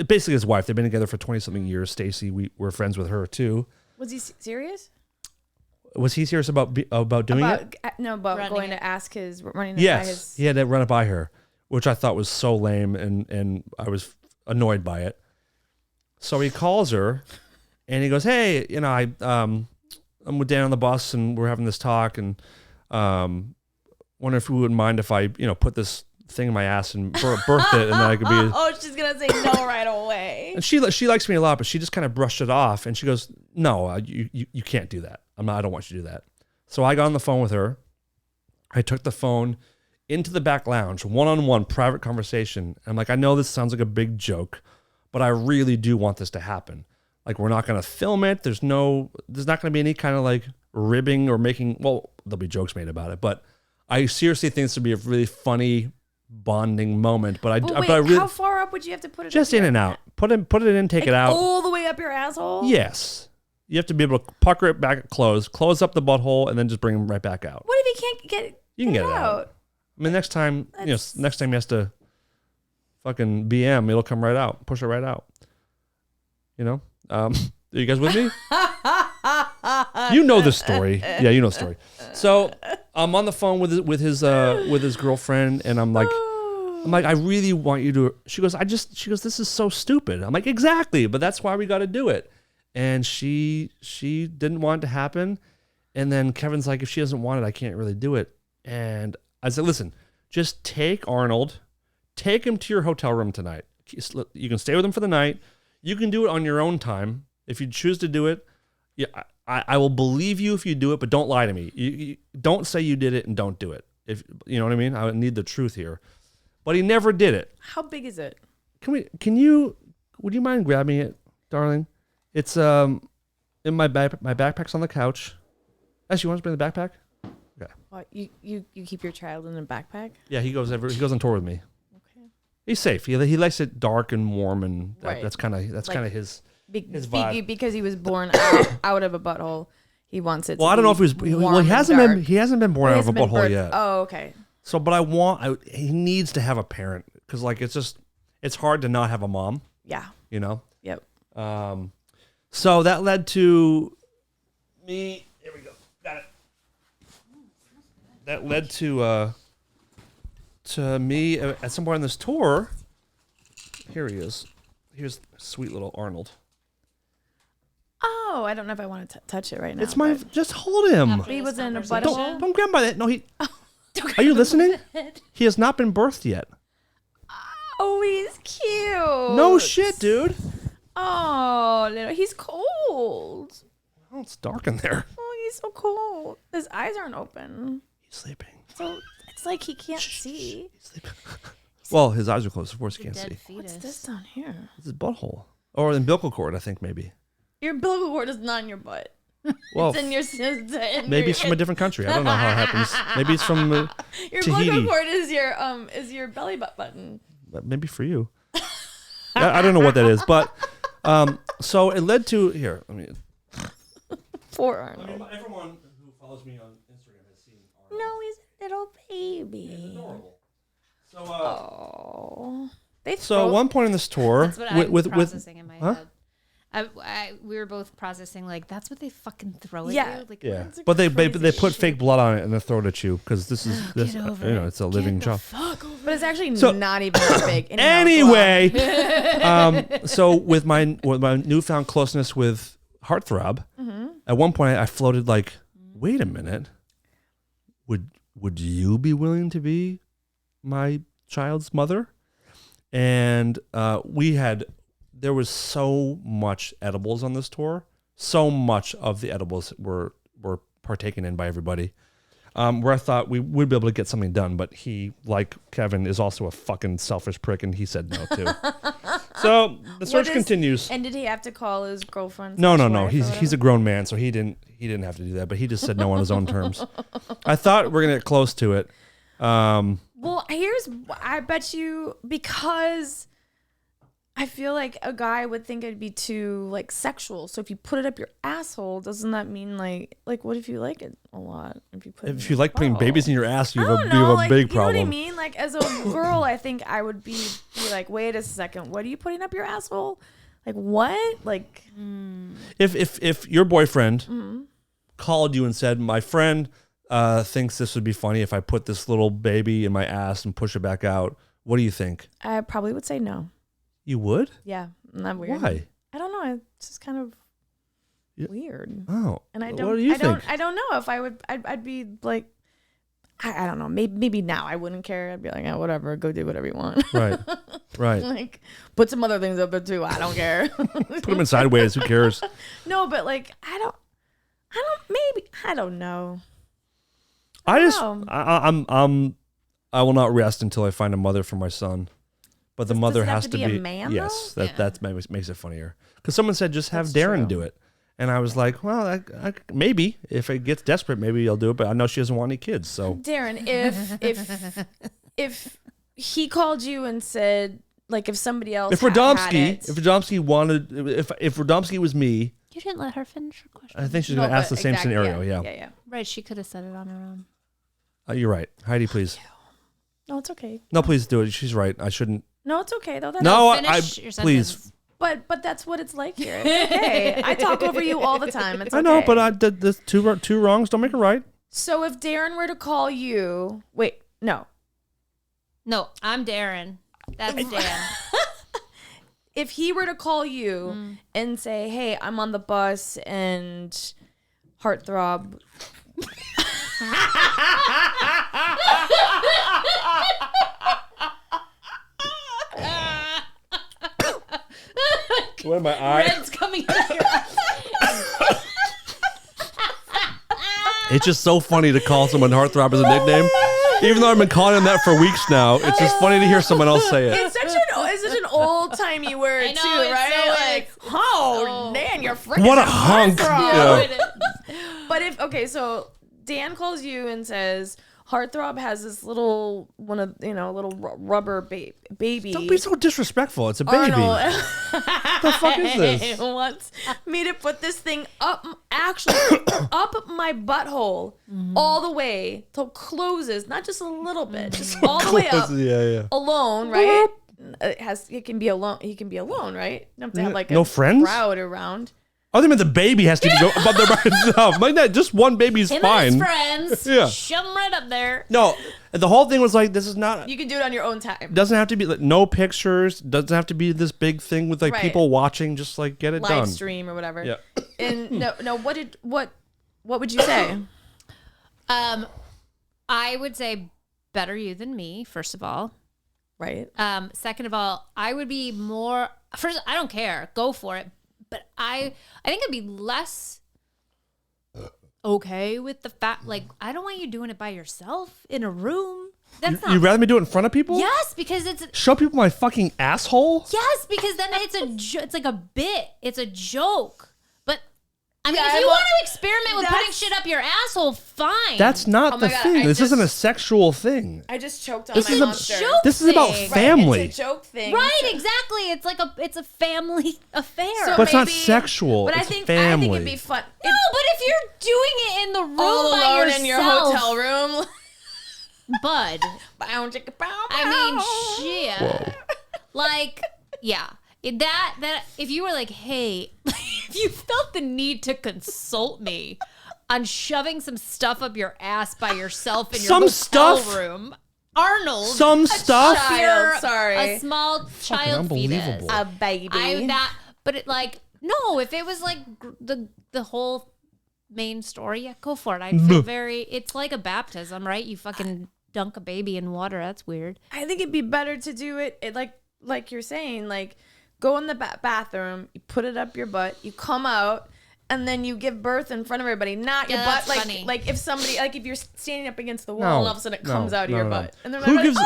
basically his wife. They've been together for 20-something years. Stacy, we're friends with her too. Was he serious? Was he serious about doing it? No, about Running going it. to ask his running. Yes, By his... he had to run it by her, which I thought was so lame, and I was annoyed by it. So he calls her, and he goes, "Hey, you know, I'm with Dan on the bus, and we're having this talk, and wonder if you wouldn't mind if I, you know, put this thing in my ass and birth it, and then I could be." Oh, she's gonna say no right away. And she likes me a lot, but she just kind of brushed it off, and she goes, "No, you can't do that. I don't want you to do that." So I got on the phone with her. I took the phone into the back lounge, one-on-one private conversation. I'm like, I know this sounds like a big joke, but I really do want this to happen. Like, we're not going to film it. There's not going to be any kind of like ribbing or making, well, there'll be jokes made about it, but I seriously think this would be a really funny bonding moment. But Wait, I really, how far up would you have to put it? just in and out. Put it in, take it out. All the way up your asshole? Yes. You have to be able to pucker it back, close up the butthole, and then just bring them right back out. What if he can't get You can get it out. I mean, next time he has to fucking BM, it'll come right out. Push it right out. You know? Are you guys with me? You know the story. Yeah, you know the story. So I'm on the phone with his girlfriend, and I'm like, I really want you to. She goes, this is so stupid. I'm like, exactly, but that's why we got to do it. And she didn't want it to happen. And then Kevin's like, if she doesn't want it, I can't really do it. And I said, listen, just take Arnold, take him to your hotel room tonight. You can stay with him for the night. You can do it on your own time. If you choose to do it, yeah, I will believe you if you do it, but don't lie to me. You don't say you did it and don't do it. If you know what I mean? I need the truth here. But he never did it. How big is it? Would you mind grabbing it, darling? It's in my backpack's on the couch. Actually, you want to bring the backpack? Okay. What, you keep your child in a backpack? Yeah, he goes on tour with me. Okay. He's safe. He likes it dark and warm, and Right. that's kind of his. his vibe. Because he was born out of a butthole. He wants it. Well, to I don't know if be he hasn't been born out of a butthole yet. Oh, okay. So, but he needs to have a parent because like it's hard to not have a mom. Yeah. You know. Yep. So that led to me. Here we go. Got it. That led to me at some point on this tour. Here he is. Here's sweet little Arnold. Oh, I don't know if I want to touch it right now. It's my. Just hold him. He was in a conversation. butthole. Don't grab by that. No, he. Are you listening? He has not been birthed yet. Oh, he's cute. No shit, dude. Oh, he's cold. Oh, it's dark in there. Oh, he's so cold. His eyes aren't open. He's sleeping. So it's like he can't see. He's sleeping. Well, his eyes are closed. Of course, he can't see. What's this down here? It's his butthole. Or the umbilical cord, I think, maybe. Your umbilical cord is not in your butt. Well, It's in your sister. maybe it's from a different country. I don't know how it happens. Maybe it's from Your Tahiti. umbilical cord is your belly button. Maybe for you. I don't know what that is, but so it led to here. I mean, Poor Arnold. everyone who follows me on Instagram has seen Arnold. No, he's a little baby. Adorable. So, Oh. so at one point in this tour, That's what I'm processing in my huh? head. We were both processing like that's what they fucking throw at Yeah. you. Like, yeah, that's a but they crazy put shit. fake blood on it and they throw it at you because this is this over you know it. it's a living Get the child. fuck over But it's actually So- not even that big. Anyway, so with my newfound closeness with Heartthrob, at one point I floated like, wait a minute, would you be willing to be my child's mother? And there was so much edibles on this tour. So much of the edibles were partaken in by everybody. Where I thought we would be able to get something done, but he, like Kevin, is also a fucking selfish prick, and he said no too. So the search continues. And did he have to call his girlfriend? No. He's a grown man, so he didn't have to do that. But he just said no on his own terms. I thought we're gonna get close to it. Well, I bet you, because I feel like a guy would think it'd be too like sexual. So if you put it up your asshole, doesn't that mean like what if you like it a lot? If you like putting babies in your ass, you have I a don't know, like, big problem. You know what I mean? Like as a girl, I think I would be like, wait a second, what are you putting up your asshole? Like what? Like If your boyfriend called you and said, my friend thinks this would be funny if I put this little baby in my ass and push it back out, what do you think? I probably would say no. You would? Yeah, isn't that weird? Why? I don't know. It's just kind of weird. Oh, And I what don't. do you I think? don't know if I would. I'd be like, I don't know. Maybe now I wouldn't care. I'd be like, yeah, whatever. Go do whatever you want. Right. Like, put some other things up there too. I don't care. Put them in sideways. Who cares? No, but like, I don't. Maybe I don't know. I will not rest until I find a mother for my son. But the mother it have has to to be a be man, yes. though? That makes it funnier. Because someone said just have That's Darren true. do it, and I was like, well, maybe if it gets desperate, maybe I'll do it. But I know she doesn't want any kids, so Darren, if he called you and said, like, if somebody else if had it, Radomski wanted, if Radomski was me, You didn't let her finish her question. I think she's No, going to ask but the same exactly, scenario. Yeah. Yeah. Right, she could have said it on her own. You're right, Heidi. Please, No, it's okay. no, please do it. She's right. I shouldn't. No, it's okay though. That's No, Finish your please. sentence. But that's what it's like here. It's okay. I talk over you all the time. It's I know, okay. but I did this two wrongs don't make it right. So if Darren were to call you, no. No, I'm Darren. That's Dan. If he were to call you and say, "Hey, I'm on the bus and Heartthrob." What am I? Red's coming out of your eyes. It's just so funny to call someone Heartthrob as a nickname. Even though I've been calling him that for weeks now, it's just funny to hear someone else say it. It's such an old timey word I know, too, it's right? so, Like, like, oh, so- Dan, you're freaking What a a hunk. heartthrob. Yeah. It is. But if so Dan calls you and says Heartthrob has this little rubber baby. Don't be so disrespectful. It's a baby. Arnold The fuck is this? wants me to put this thing up my butthole all the way till it closes, not just a little bit, just all the way up. Yeah. Alone, right? It can be alone. He can be alone, right? You don't have to have like No a friends? crowd around. Other than the baby has to go up there by himself. Like that, just one baby's Him fine. and his friends. Yeah. Shove them right up there. No, the whole thing was like, this is not. You can do it on your own time. Doesn't have to be like no pictures. Doesn't have to be this big thing with like Right. people watching. Just like get it Live done. stream or whatever. Yeah. And no. What would you say? I would say better you than me, first of all. Right. Second of all, I would be more. First, I don't care. Go for it. But I think I'd be less okay with the fact, like, I don't want you doing it by yourself in a room. That's not. You'd rather me do it in front of people? Yes, because it's. Show people my fucking asshole? Yes, because then it's like a bit. It's a joke. But I mean, Yeah, if you want to experiment with putting shit up your asshole, fine. That's not Oh the my God, thing. I This isn't a just- sexual thing. I just choked on This my is a monster. joke. This is about thing. family. It's a joke thing. right. Exactly. It's like it's a family affair. So But it's not maybe- sexual. But It's I think family. it'd be fun. no, but if you're doing it in the room All by alone yourself, in your hotel room. bud. Bow, chicka, bow, I bow. mean, shit. Like, yeah. That if you were like, hey, if you felt the need to consult me on shoving some stuff up your ass by yourself in your Some hotel stuff? room, Arnold, Some stuff. child. you're sorry. a small child unbelievable. fetus. A baby. But it like no, if it was like the whole main story, yeah, go for it. I'd feel very. It's like a baptism, right? You fucking dunk a baby in water. That's weird. I think it'd be better to do it like you're saying, like go in the bathroom, you put it up your butt, you come out, and then you give birth in front of everybody, not your Yeah, butt. that's funny. Like if somebody, like if you're standing up against the wall, No, and all of a sudden it comes out of no, your no. butt, and they're Who like, gives- oh,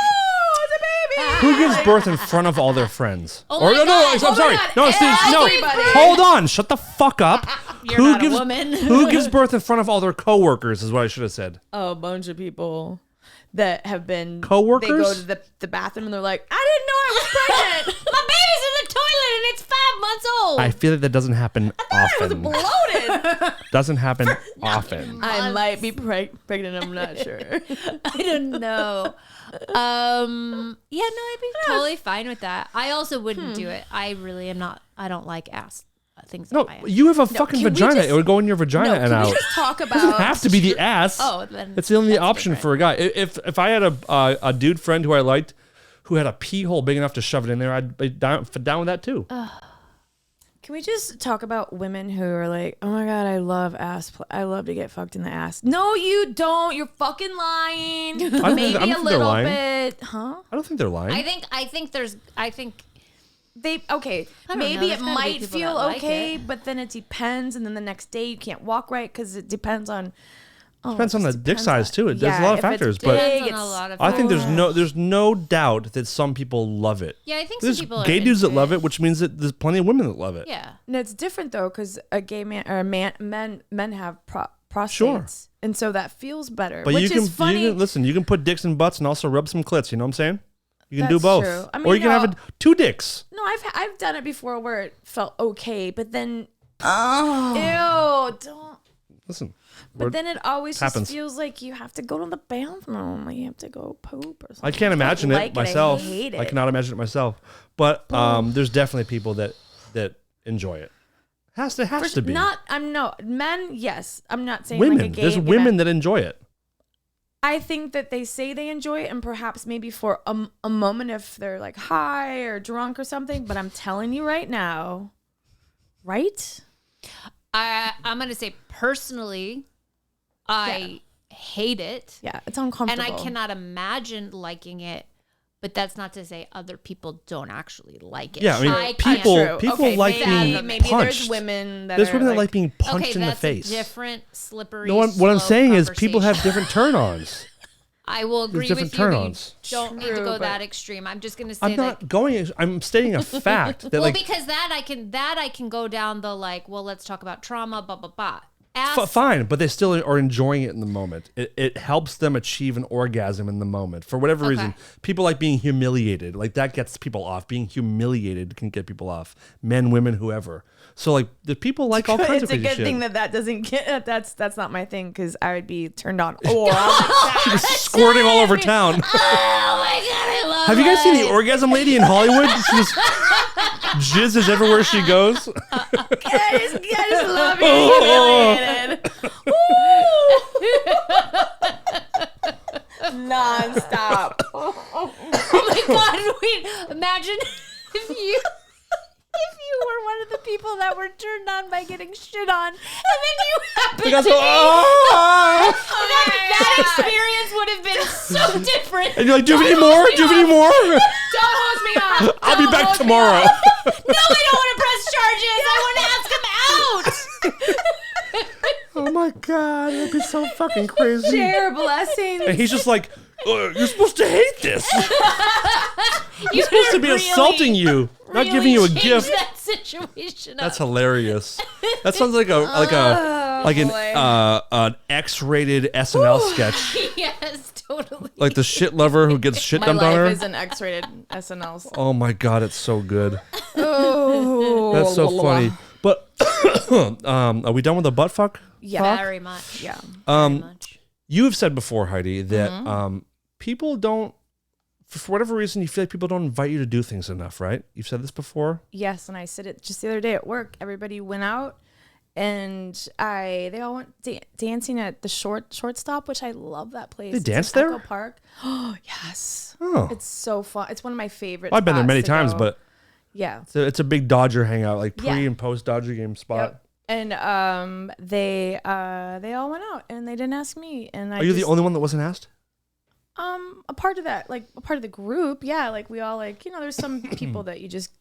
it's a baby. Who gives birth in front of all their friends? Oh my God. I'm Oh my sorry. God. No, Steve, no. Everybody. Hold on. Shut the fuck up. You're not a woman. Who gives birth in front of all their coworkers is what I should have said. A bunch of people that have been Coworkers? They go to the bathroom and they're like, I didn't know I was pregnant. My baby's in the toilet and it's 5 months old. I feel like that doesn't happen I was often. bloated. Doesn't happen often. I might be pregnant. I'm not sure. I don't know. Yeah, no, I'd be totally fine with that. I also wouldn't do it. I really am not. I don't like ass things. No, up my ass. you have a fucking can we vagina. just- It would go in your vagina and Can out. we just talk It doesn't about? have to be the ass. Oh, then It's the only that's option different. for a guy. If I had a dude friend who I liked who had a pee hole big enough to shove it in there, I'd be down with that too. Can we just talk about women who are like, oh my God, I love ass. I love to get fucked in the ass. No, you don't. You're fucking lying. don't Maybe think a they're little lying. bit. Huh? I don't think they're lying. I think They okay. I don't know. Maybe There's it gotta be might people feel that like okay, it. but then it depends, and then the next day you can't walk right because it depends on. Oh, Depends it on just the dick depends size on- too. There's a lot of if it's factors, but big, depends on a it's- lot of I think factors. there's no doubt that some people love it. Yeah, I think some There's people are gay dudes that into love it, which means that there's plenty of women that love it. Yeah. And it's different though, because a gay man or a men have prostates, Sure. and so that feels better. But which you can, is funny. you can listen. You can put dicks in butts and also rub some clits. You know what I'm saying? You can do That's both, true. I or mean, you can have no. two dicks. No, I've done it before where it felt okay, but then ew, don't. Listen, But then it always happens. just feels like you have to go to the bathroom, like you have to go poop or something. I can't imagine like it myself. I hate it. I cannot imagine it myself. But there's definitely people that enjoy it. Has to be. Men. Yes, I'm not saying women. like a gay. There's gay women man. that enjoy it. I think that they say they enjoy it, and perhaps maybe for a moment if they're like high or drunk or something. But I'm telling you right now, right? I'm gonna say personally, I hate it. Yeah, it's And uncomfortable. I cannot imagine liking it, but that's not to say other people don't actually like it. Yeah, I mean, can't- people True. people like being maybe punched. there's women that There's are women that like like being punched Okay, in the that's face. a different slippery. No, what I'm slope saying is people have conversation. different turn-ons. I will agree different with you, but you turn-ons. don't need to True, go but- that extreme. I'm just gonna say I'm that. not going. I'm stating a fact that Well, like because that I can go down the like. Well, let's talk about trauma. Blah blah blah. fine, but they still are enjoying it in the moment. It helps them achieve an orgasm in the moment for whatever reason. People like being humiliated, like that gets people off. Being humiliated can get people off. Men, women, whoever. So like the people like all kinds of crazy shit. It's a good thing that doesn't get that's not my thing because I would be turned on. Or she was squirting all over town. Oh my god, I love Have you guys seen the orgasm lady in Hollywood? She just jizzes everywhere she goes. I just love being humiliated. Non-stop. Oh my god, wait. Imagine if you were one of the people that were turned on by getting shit on, and then you happened to be. That experience would have been so different. And you're like, do you have any more? Do you have any more? Don't hose me off. I'll be back tomorrow. No, I don't want to press charges. I want to ask him out. Oh my god, that'd be so fucking crazy. Share blessings. And he's just like, you're supposed to hate this. You're supposed to be assaulting you, not giving you a gift. That situation. That's hilarious. That sounds like an X-rated SNL sketch. Yes, totally. Like the shit lover who gets shit My dumped on her. life is an X-rated SNL. Oh my god, it's so good. Oh, That's so funny. But are we done with the butt fuck? Yeah, Very much. yeah. Very much. You have said before, Heidi, that people don't, for whatever reason, you feel like people don't invite you to do things enough, right? You've said this before? Yes, and I said it just the other day at work. Everybody went out, and they all went dancing at the shortstop, which I love that place. They dance It's in there? Echo Park. Oh yes. Oh. It's so fun. It's one of my favorite. I've been there spots many to times, go. but yeah. it's a big Dodger hangout, like pre Yeah. and post Dodger game spot. Yep. And they all went out, and they didn't ask me. And Are you the only one that wasn't asked? a part of that, like a part of the group? Yeah, like we all like there's some people that you just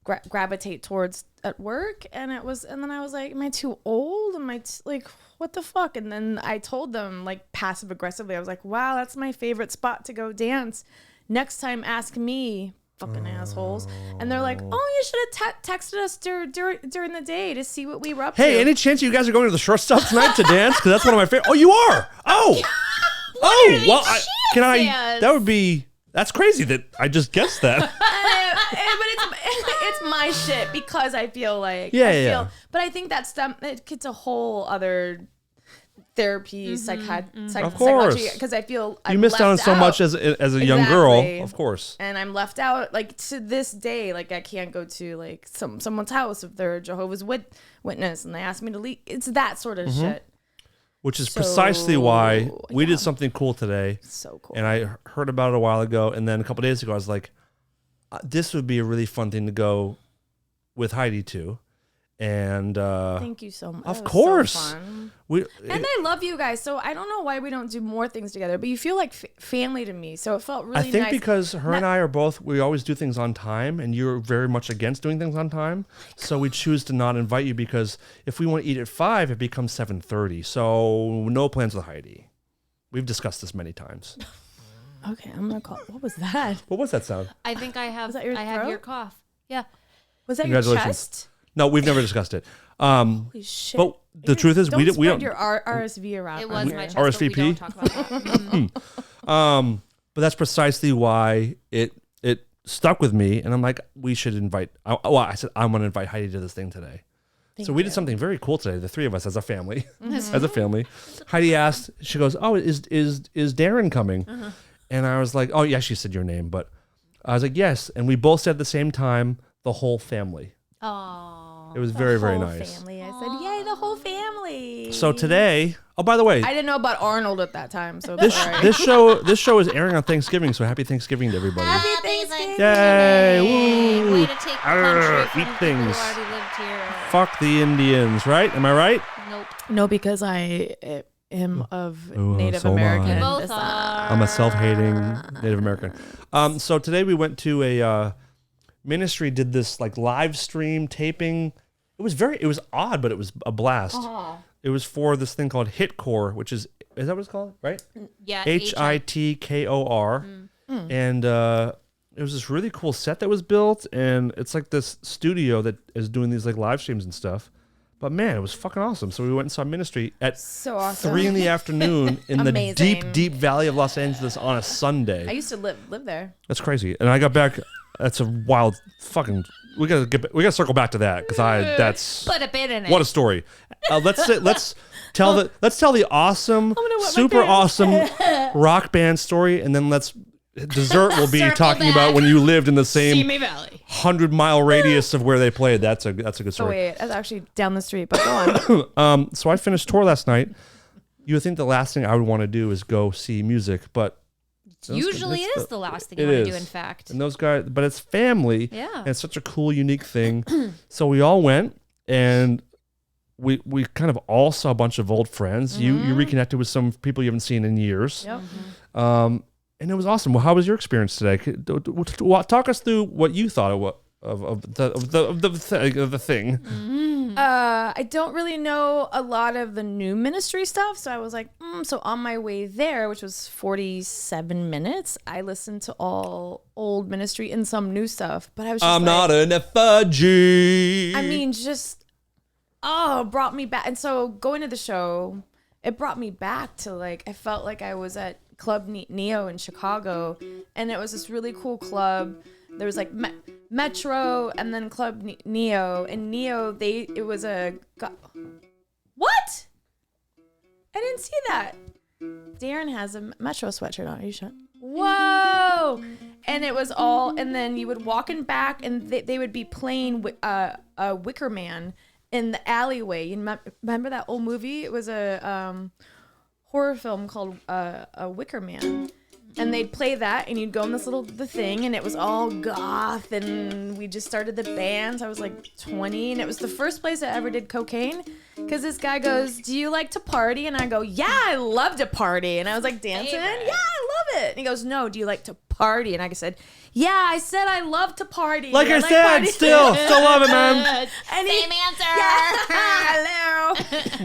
gravitate towards at work, and then I was like, am I too old? Am I like what the fuck? And then I told them like passive aggressively, I was like, wow, that's my favorite spot to go dance. Next time, ask me. Fucking assholes. And they're like, oh, you should have texted us during the day to see what we were up to. Hey, any chance you guys are going to the shortstop tonight to dance? Because that's one of my favorite. Oh, you are. Oh, well, that would be. That's crazy that I just guessed that. But it's my shit because I feel like yeah. But I think that's it gets a whole other therapy, psychology, because I feel you missed out on so much as a young girl, of course. And I'm left out like to this day. Like I can't go to like someone's house if they're a Jehovah's Witness and they ask me to leave. It's that sort of shit. Which is precisely why we did something cool today. So cool. And I heard about it a while ago, and then a couple days ago I was like, this would be a really fun thing to go with Heidi to. And thank you so much. Of course. So fun. And I love you guys. So I don't know why we don't do more things together, but you feel like family to me. So it felt really nice. I think because her and I are both, we always do things on time, and you're very much against doing things on time. So we choose to not invite you because if we want to eat at 5, it becomes 7:30. So no plans with Heidi. We've discussed this many times. Okay, I'm gonna call. What was that? What was that sound? I think I have. Was that your I have throat? your cough. Yeah. Was that your Congratulations. chest? No, we've never discussed it. Holy shit! But the truth is, we don't. Your RSV around. It was here. my chest, but we RSVP? don't talk about that. But that's precisely why it stuck with me, and I'm like, we should invite. I said I'm going to invite Heidi to this thing today. So we did something very cool today. The three of us as a family, Heidi asked. She goes, "Oh, is Darren coming?" And I was like, "Oh yeah." She said your name, but I was like, "Yes." And we both said at the same time, "The whole family." Oh. It was very, very Whole nice. Family. I said, "Yay, the whole family!" So today, oh, by the way, I didn't know about Arnold at that time. So this sorry. this show is airing on Thanksgiving. So happy Thanksgiving to everybody. Happy Thanksgiving! Yay! Woo! Way to take the country from Eat people things. who already lived here. Fuck the Indians, right? Am I right? Nope. No, because I am of Oh, Native so am I. American We both descent. are. I'm a self-hating Native American. So today we went to a ministry. Did this like live stream taping. It was odd, but it was a blast. It was for this thing called Hitcore, which is that what it's called, right? Yeah. Hitkor. And it was this really cool set that was built, and it's like this studio that is doing these like live streams and stuff. But man, it was fucking awesome. So we went and saw Ministry at So awesome. 3 p.m. in the Amazing. deep valley of Los Angeles on a Sunday. I used to live there. That's crazy. And I got back. That's a wild fucking. We gotta circle back to that because that's Put a bit in it. what a story. Let's tell the awesome, gonna wet my super pants. awesome rock band story, and then dessert will be Circle talking back. about when you lived in the same Simi Valley. 100-mile radius of where they played. That's a good Oh story. wait, that's actually down the street. But go on. So I finished tour last night. You would think the last thing I would want to do is go see music, but Usually it is the last thing it you want to do, is. in fact. and those guys, but it's family. Yeah. And it's such a cool, unique thing. So we all went, and we kind of all saw a bunch of old friends. Mm-hmm. You reconnected with some people you haven't seen in years. Yep. And it was awesome. Well, how was your experience today? Talk us through what you thought of the thing. I don't really know a lot of the new Ministry stuff, so I was like, so on my way there, which was 47 minutes, I listened to all old Ministry and some new stuff. But I was just I'm like, not an effigy. I mean, just it brought me back. And so going to the show, it brought me back to like I felt like I was at Club Neo in Chicago, and it was this really cool club. There was like Metro and then Club Neo, and Neo it was a what? I didn't see that. Darren has a Metro sweatshirt on. Are you sure? Whoa! And it was all, and then you would walk in back, and they would be playing a Wicker Man in the alleyway. You remember that old movie? It was a horror film called a Wicker Man. And they'd play that, and you'd go in this the thing, and it was all goth, and we just started the band. I was like 20, and it was the first place I ever did cocaine, because this guy goes, "Do you like to party?" And I go, "Yeah, I love to party." And I was like dancing, Favorite. "Yeah, I love it." And he goes, "No, do you like to party?" And I said, "Yeah, I said I love to party." Like I like said, party. still love it, man. And Same answer. Hello.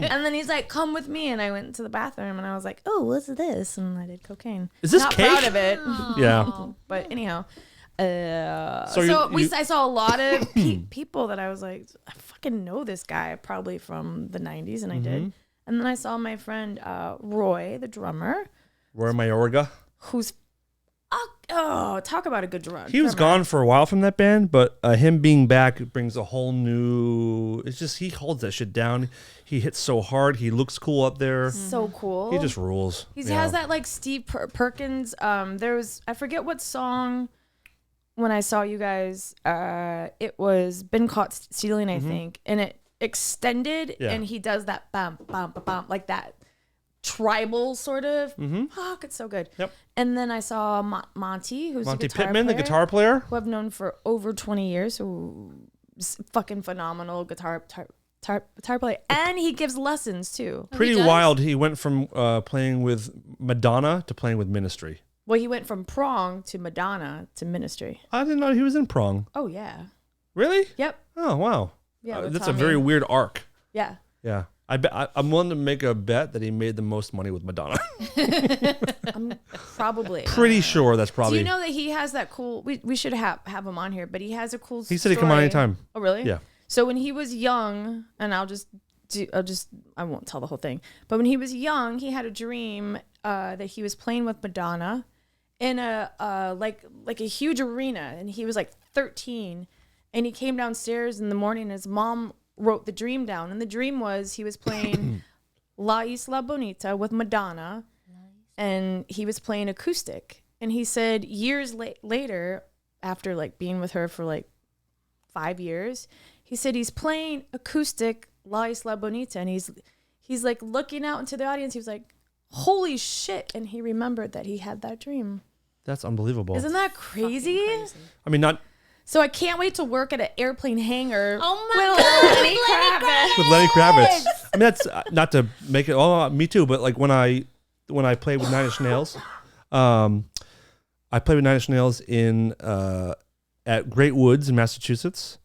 And then he's like, "Come with me." And I went to the bathroom, and I was like, "Oh, what's this?" And I did cocaine. Is this Not cake? proud of it. Yeah. But anyhow, So I saw a lot of people that I was like, I fucking know this guy probably from the 90s, and I did. And then I saw my friend Roy, the drummer, Roy Mayorga. who's talk about a good drummer. He was gone for a while from that band, but him being back brings a whole new. It's just he holds that shit down. He hits so hard. He looks cool up there. So cool. He just rules. He has that like Steve Perkins. There was, I forget what song when I saw you guys. It was Been Caught Stealing, I think, and it extended, and he does that bam bam bam bam like that tribal sort of. Fuck, it's so good. Yep. And then I saw Monty, who's Monty a guitar Pittman, player, the guitar player. who I've known for over 20 years, who's fucking phenomenal guitar player, and he gives lessons too. Pretty does? wild. He went from playing with Madonna to playing with Ministry. Well, he went from Prong to Madonna to Ministry. I didn't know he was in Prong. Oh yeah. Really? Yep. Oh wow. Yeah, with that's a Tommy. very weird arc. Yeah. Yeah. I'm willing to make a bet that he made the most money with Madonna. Probably. Pretty sure that's Do probably. you know that he has that cool? We should have him on here, but he has a cool. He said he'd come on anytime. Oh really? Yeah. So when he was young, and I won't tell the whole thing. But when he was young, he had a dream that he was playing with Madonna in a like a huge arena, and he was like 13, and he came downstairs in the morning. And his mom wrote the dream down, and the dream was he was playing La Isla Bonita with Madonna, and he was playing acoustic. And he said years later, after like being with her for like 5 years, he said he's playing acoustic La Isla Bonita, and he's like looking out into the audience. He was like, "Holy shit!" And he remembered that he had that dream. That's unbelievable. Isn't that crazy? I mean, not So I can't wait to work at an airplane hangar. Oh my Lenny Kravitz. with Lenny Kravitz. I mean, that's not to make it. Oh, me too. But like when I played with Nine Inch Nails, I played with Nine Inch Nails in at Great Woods in Massachusetts,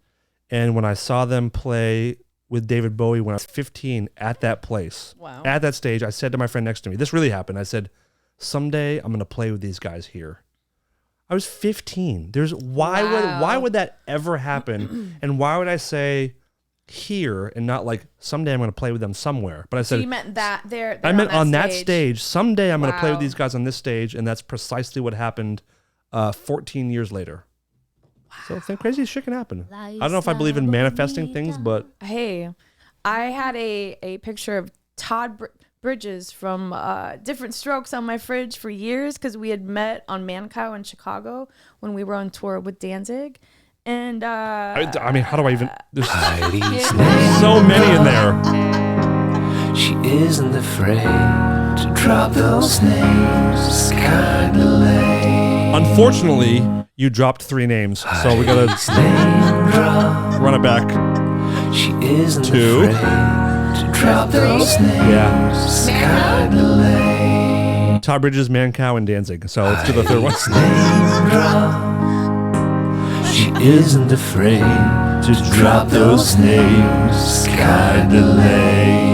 and when I saw them play with David Bowie when I was 15 at that place, Wow. at that stage, I said to my friend next to me, "This really happened." I said, "Someday I'm going to play with these guys here." I was 15. Why would that ever happen? And why would I say, here and not like someday I'm going to play with them somewhere. But I So said, you meant that there. I meant on that stage. Someday I'm going to play with Wow. these guys on this stage. And that's precisely what happened 14 years later. So crazy shit can happen. I don't know if I believe in manifesting things, but Hey, I had a picture of Todd Bridges from Different Strokes on my fridge for years because we had met on Mancow in Chicago when we were on tour with Danzig. And I mean, how do I even? There's Heidi's name, so many in there. she isn't afraid to drop those names. Kinda lame. Unfortunately, you dropped 3 names, so we gotta Name drop. run it back. She isn't 2. afraid to drop those names. Yeah, Kinda lame. Todd Bridges, Mancow, and Danzig. So let's do the third one. Name drop. She isn't afraid to drop those names. Kinda lame.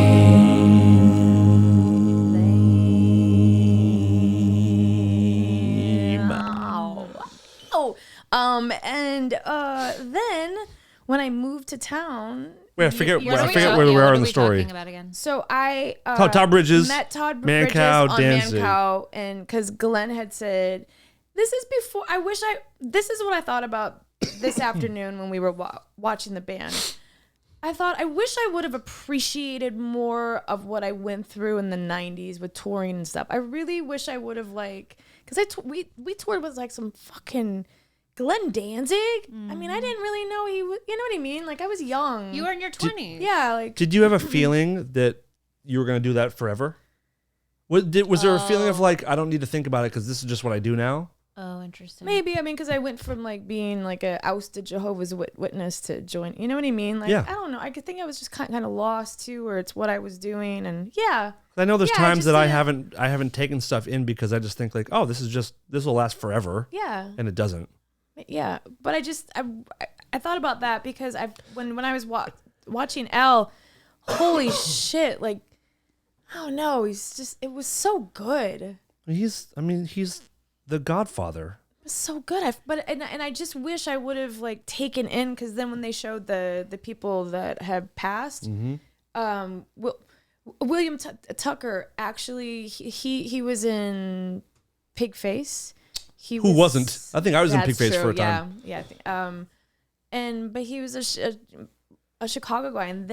Then when I moved to town, Wait, I forget What are where we are in the talking story. about again? so I Todd Bridges, met Todd Bridges Mancow, on Danzig. Mancow, and because Glenn had said, "This is before." This is what I thought about this afternoon when we were watching the band. I thought I wish I would have appreciated more of what I went through in the '90s with touring and stuff. I really wish I would have because we toured with like some fucking Glenn Danzig. I mean, I didn't really know he was. You know what I mean? Like I was young. You were in your 20s. Yeah, like Did you have a feeling that you were going to do that forever? Was there a feeling of like, I don't need to think about it because this is just what I do now? Oh, interesting. maybe. I mean, because I went from like being like a ousted Jehovah's Witness to join. You know what I mean? Like Yeah. I don't know. I could think I was just kind of lost too, or it's what I was doing, and yeah. I know there's Yeah, I times just that I didn't- haven't taken stuff in because I just think like, oh, this will last forever, Yeah. and it doesn't. Yeah, but I thought about that because when I was watching L, holy shit! Like, I don't know, it was so good. He's the Godfather. It was so good. And I just wish I would have like taken in because then when they showed the people that have passed, William Tucker actually he was in Pigface. Who wasn't? I think I was in That's Pigface true, for a time. Yeah, I think, but he was a Chicago guy, and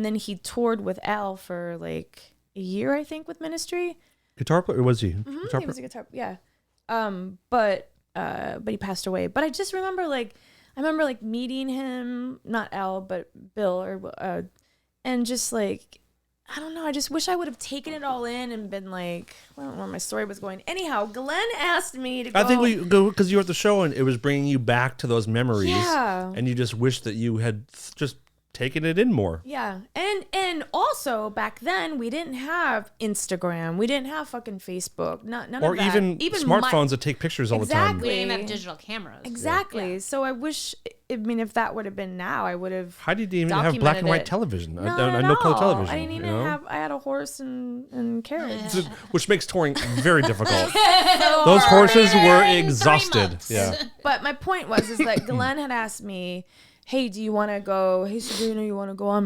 then he toured with Al for like a year, I think, with Ministry. Guitar player, or was he? Mm-hmm, Guitar he was player? a guitar, yeah. But he passed away. But I just remember meeting him, not Al, but Bill, and just like. I don't know. I just wish I would have taken it all in and been like, I don't know where my story was going. Anyhow, Glenn asked me to go. I think we go because you were at the show and it was bringing you back to those memories. Yeah. And you just wish that you had just taken it in more. Yeah. And also back then we didn't have Instagram. We didn't have fucking Facebook. None Or of that. even smartphones that take pictures all the time. We didn't even have digital cameras. Exactly. Yeah. So I wish, I mean, if that would have been now, I would have. Heidi didn't even have black and white television. No color television. I didn't even have. I had a horse and carriage. Which makes touring very difficult. Those horses were exhausted. Yeah. But my point is that Glenn had asked me, hey, do you want to go? Hey, Sabrina, you want to go on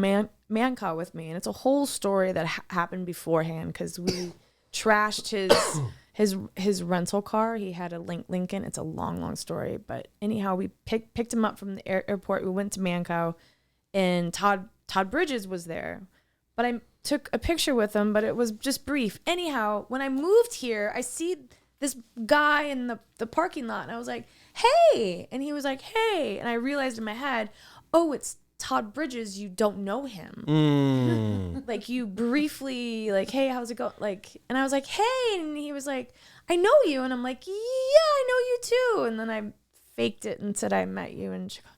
Mancow with me? And it's a whole story that happened beforehand because we trashed his rental car. He had a Lincoln. It's a long story. But anyhow, we picked him up from the airport. We went to Mancow, and Todd Bridges was there. But I took a picture with him, but it was just brief. Anyhow, when I moved here, I see this guy in the parking lot, and I was like, hey, and he was like, hey, and I realized in my head, oh, it's Todd Bridges. You don't know him. Like you briefly like, hey, how's it going? Like, and I was like, hey, and he was like, I know you. And I'm like, yeah, I know you too. And then I faked it and said I met you in Chicago.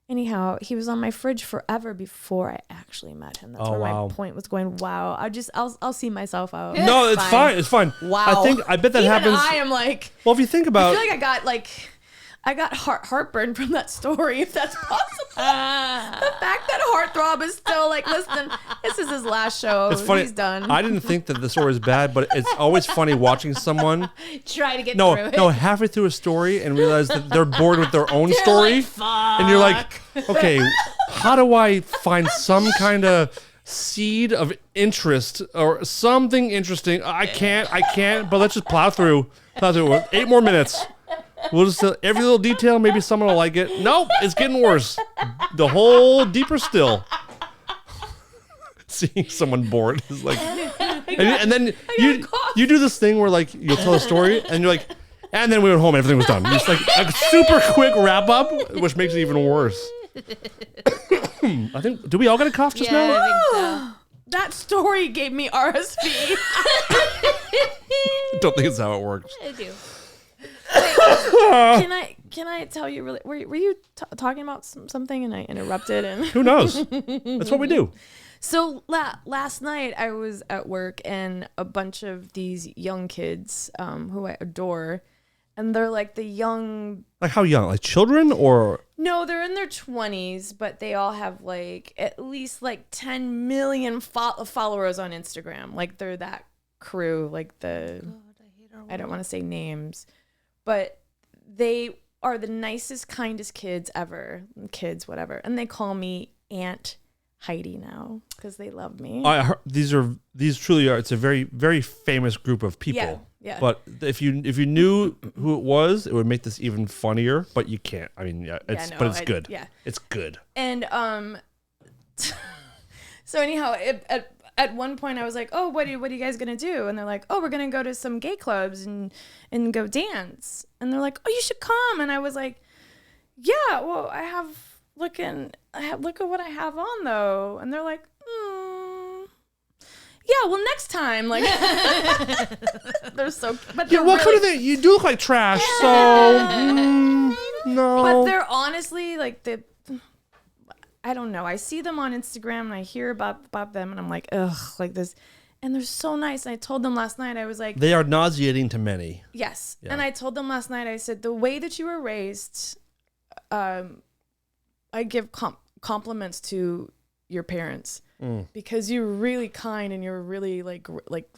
Anyhow, he was on my fridge forever before I actually met him. That's where my point was going. Wow. I'll see myself out. No, it's fine. It's fine. Wow. I bet that Even happens. I am like, Well, if you think about I feel like I got heartburn from that story, if that's possible. The fact that Heartthrob is still like, listen, this is his last show. it's funny. He's done. I didn't think that the story is bad, but it's always funny watching someone Try to get through it. halfway through a story and realize that they're bored with their own story. Like, fuck. And you're like, okay, how do I find some kind of seed of interest or something interesting? I can't, but let's just plow through. 8 more minutes. We'll just every little detail, maybe someone will like it. Nope, it's getting worse. The whole deeper still. Seeing someone bored is like, and then you do this thing where like you'll tell a story and you're like, and then we went home, everything was done. It's like a super quick wrap up, which makes it even worse. I think, did we all get a cough just now? I think so. That story gave me RSV. Don't think it's how it works. I do. Can I tell you really? Were you talking about something and I interrupted? And Who knows? That's what we do. so last night I was at work and a bunch of these young kids who I adore, and they're like the young. Like how young? Like children or? No, they're in their 20s, but they all have like at least like 10 million followers on Instagram. Like they're that crew. Like the I don't want to say names, but they are the nicest, kindest kids ever. Kids, whatever. And they call me Aunt Heidi now because they love me. These truly are. It's a very, very famous group of people. Yeah. But if you knew who it was, it would make this even funnier. But you can't. I mean, but it's good. Yeah. It's good. And so anyhow, at one point I was like, oh, what are you guys gonna do? And they're like, oh, we're gonna go to some gay clubs and go dance. And they're like, oh, you should come. And I was like, yeah, well, look at what I have on though. And they're like, yeah, well, next time, like, they're so. But Yeah, what kind of thing? You do look like trash, so no. But they're honestly like I don't know. I see them on Instagram and I hear about them and I'm like, ugh, like this. And they're so nice. And I told them last night, I was like, They are nauseating to many. yes. Yeah. And I told them last night, I said, the way that you were raised, I give compliments to your parents because you're really kind and you're really like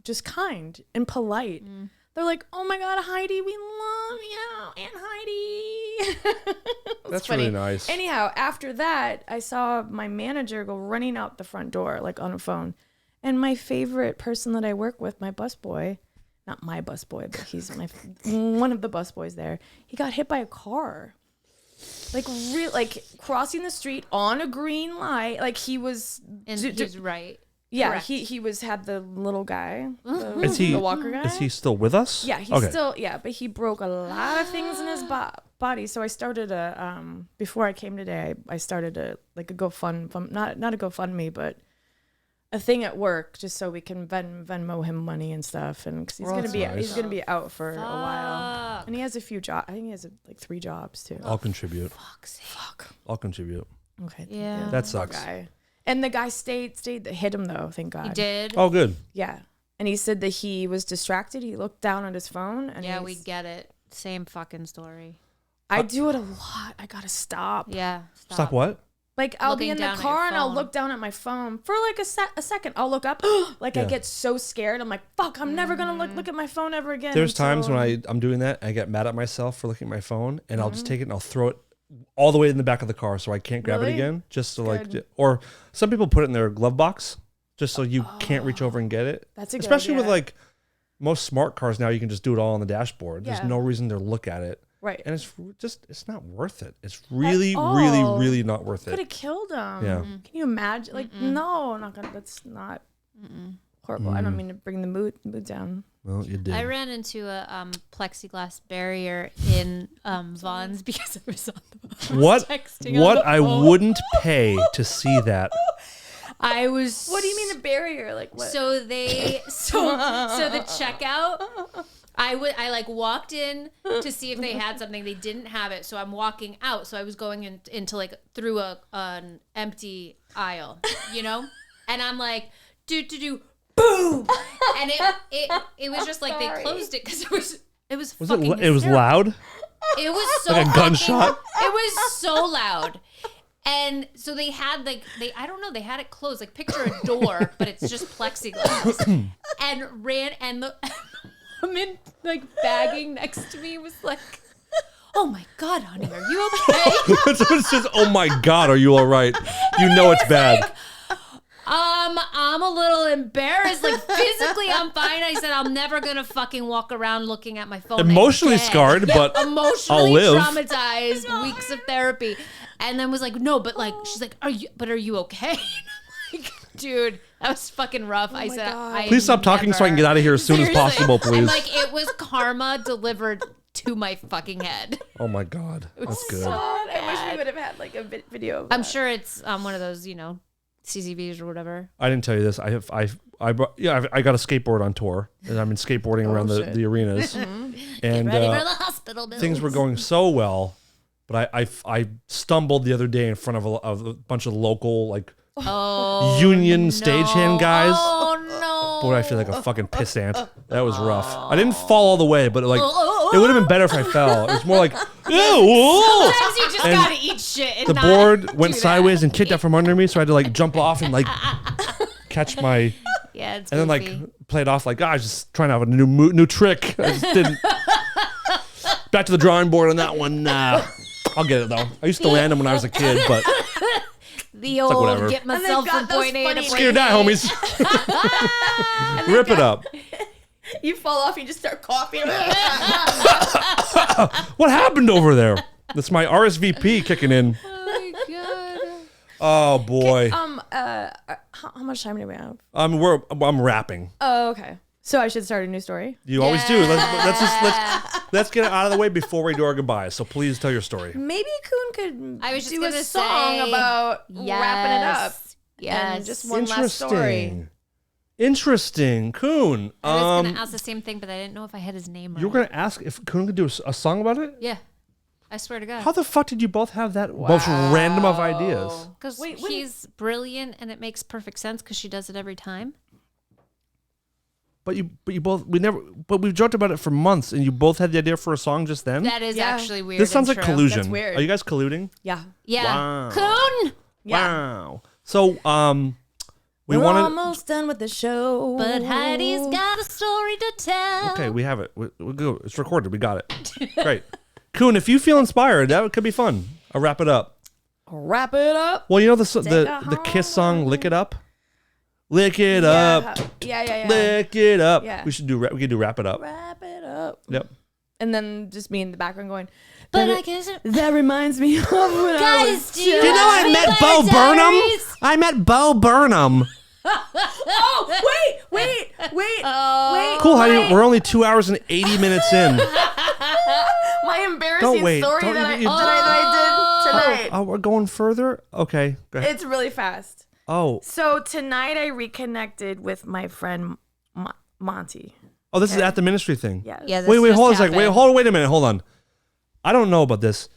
just kind and polite. They're like, oh my God, Heidi, we love you, Aunt Heidi. That's funny. Really nice. Anyhow, after that, I saw my manager go running out the front door, like on a phone. And my favorite person that I work with, my busboy, not my busboy, but he's one of the busboys there. He got hit by a car. Like crossing the street on a green light. Like he was. And he's right. Yeah, Correct. he had the little guy, Is he the walker guy. Is he still with us? Yeah, he's still, but he broke a lot of things in his body. So I started before I came today, I started a GoFund, not a GoFundMe, but a thing at work just so we can Venmo him money and stuff. And cause he's gonna be out for a while, and he has a few jobs. I think he has like 3 jobs too. I'll contribute. Fuck. I'll contribute. Okay. Yeah. That sucks. Guy. And the guy stayed. Hit him though. Thank God. He did. Oh, good. Yeah. And he said that he was distracted. He looked down at his phone. And Yeah, we get it. Same fucking story. I do it a lot. I gotta stop. Yeah. Stop what? Like I'll Looking be in the down at car your and I'll phone. look down at my phone for like a second. I'll look up. Like I get so scared. I'm like, fuck, I'm never gonna look at my phone ever again. There's times when I'm doing that, I get mad at myself for looking at my phone, and I'll just take it and I'll throw it all the way in the back of the car so I can't grab it Really? again. Just to like, Good. or some people put it in their glove box just so you can't reach over and get it. That's a good Especially with idea. like most smart cars now, you can just do it all on the dashboard. Yeah. There's no reason to look at it. Right. And it's not worth it. It's really, all. really, really not worth Could it. have killed him. Yeah. Can you imagine? Like, no, not gonna. That's not horrible. I don't mean to bring the mood down. Well, you did. I ran into a plexiglass barrier in Vaughn's because I was on the What? texting on What the I phone. wouldn't pay to see that. I was. What do you mean a barrier? Like what? So the checkout. I like walked in to see if they had something. They didn't have it, so I'm walking out. So I was going into like through an empty aisle, you know, and I'm like, do. Boom! And it was just like they closed it because it was fucking It was hysterical. loud. It was so Like a gunshot? It was so loud. And so they had I don't know, they had it closed. Like picture a door, but it's just plexiglass. And the woman like bagging next to me was like, oh my God, honey, are you okay? When someone says, "Oh my God, are you all right?" You know it's bad. I'm a little embarrassed. Like physically, I'm fine. I said I'm never gonna fucking walk around looking at my phone. Emotionally again. scarred, but Emotionally I'll live. traumatized. Weeks of therapy, and then was like, no, but like, she's like, are you okay? And I'm like, dude, that was fucking rough. I said, Please stop talking so I can get out of here as soon as possible, please. And like, it was karma delivered to my fucking head. Oh my God, that's good. I wish we would have had like a video. Of I'm that. sure it's one of those, CCVs or whatever. I didn't tell you this. I got a skateboard on tour, and I've been skateboarding around the arenas, and Ready for the hospital bills. things were going so well, but I stumbled the other day in front of a bunch of local union stagehand guys. Oh no! Boy, I feel like a fucking pissant. That was rough. I didn't fall all the way, but it would have been better if I fell. It was more like, ew. Sometimes you just And gotta eat shit. And The not board went do sideways and kicked out from under me, so I had to jump off and catch my, that. Yeah, it's and goofy. then play it off I was just trying to have a new trick. I just didn't. Back to the drawing board on that one. I'll get it though. I used to land them when I was a kid, but the old whatever. get myself from point A to point scare that, B. homies. Rip it up. You fall off, you just start coughing. What happened over there? That's my RSVP kicking in. Oh my God. Oh boy. How much time do we have? I'm rapping. Oh, okay. So I should start a new story. You always do. Let's get it out of the way before we do our goodbyes. So please tell your story. Maybe Coon could I was just do gonna a song say, about wrapping it up. Yes. And just one last story. Interesting. Coon. I was gonna ask the same thing, but I didn't know if I had his name right. You were gonna ask if Coon could do a song about it? Yeah. I swear to God. How the fuck did you both have that most random of ideas? Because he's brilliant and it makes perfect sense because she does it every time. But we've joked about it for months, and you both had the idea for a song just then. That is Yeah. actually weird. This sounds and like true. collusion. That's weird. Are you guys colluding? Yeah. Yeah. Wow. Coon! Yeah. Wow. So we We're wanted. almost done with the show. But Heidi's got a story to tell. Okay, we have it. We'll go. It's recorded. We got it. Great. Coon, if you feel inspired, that could be fun. I'll wrap it up. Wrap it up. Well, you know the Kiss song, "Lick It Up." Lick it up. Yeah. Lick it up. Yeah. We could do wrap it up. Wrap it up. Yep. And then just me in the background going, But that, I guess that reminds me of when I was guys, do you Do you know I Read met my Bo Burnham? diaries? I met Bo Burnham. Oh, wait. Cool, Heidi. We're only 2 hours and 80 minutes in. My embarrassing Don't wait. story Don't that you- I did tonight. Oh, we're going further? Okay. Go ahead. It's really fast. Oh. So tonight I reconnected with my friend Monty. Oh, this is at the ministry thing. Yes. Yeah, this Wait, just hold on a second. happened. Wait a minute. Hold on. I don't know about this.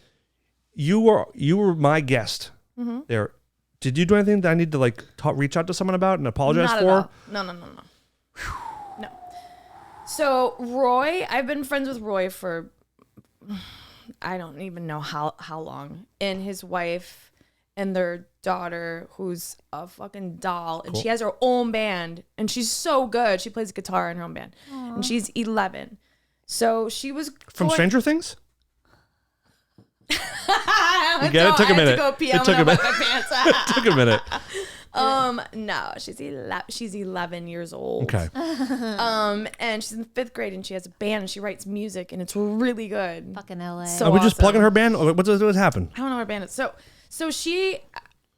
You were my guest Mm-hmm. there. Did you do anything that I need to reach out to someone about and apologize Not for? at all. No. No. So Roy, I've been friends with Roy for I don't even know how long. And his wife and their daughter, who's a fucking doll, and she has her own band, and she's so good. She plays guitar in her own band, and she's 11. So she was From Stranger Things? You get it? Took a minute. It Took a minute. pants. Took a minute. No, she's 11 years old. Okay. And she's in 5th grade, and she has a band, and she writes music, and it's really good. Fucking LA. So Are we just awesome. plugging her band? What happened? I don't know what band it's. So she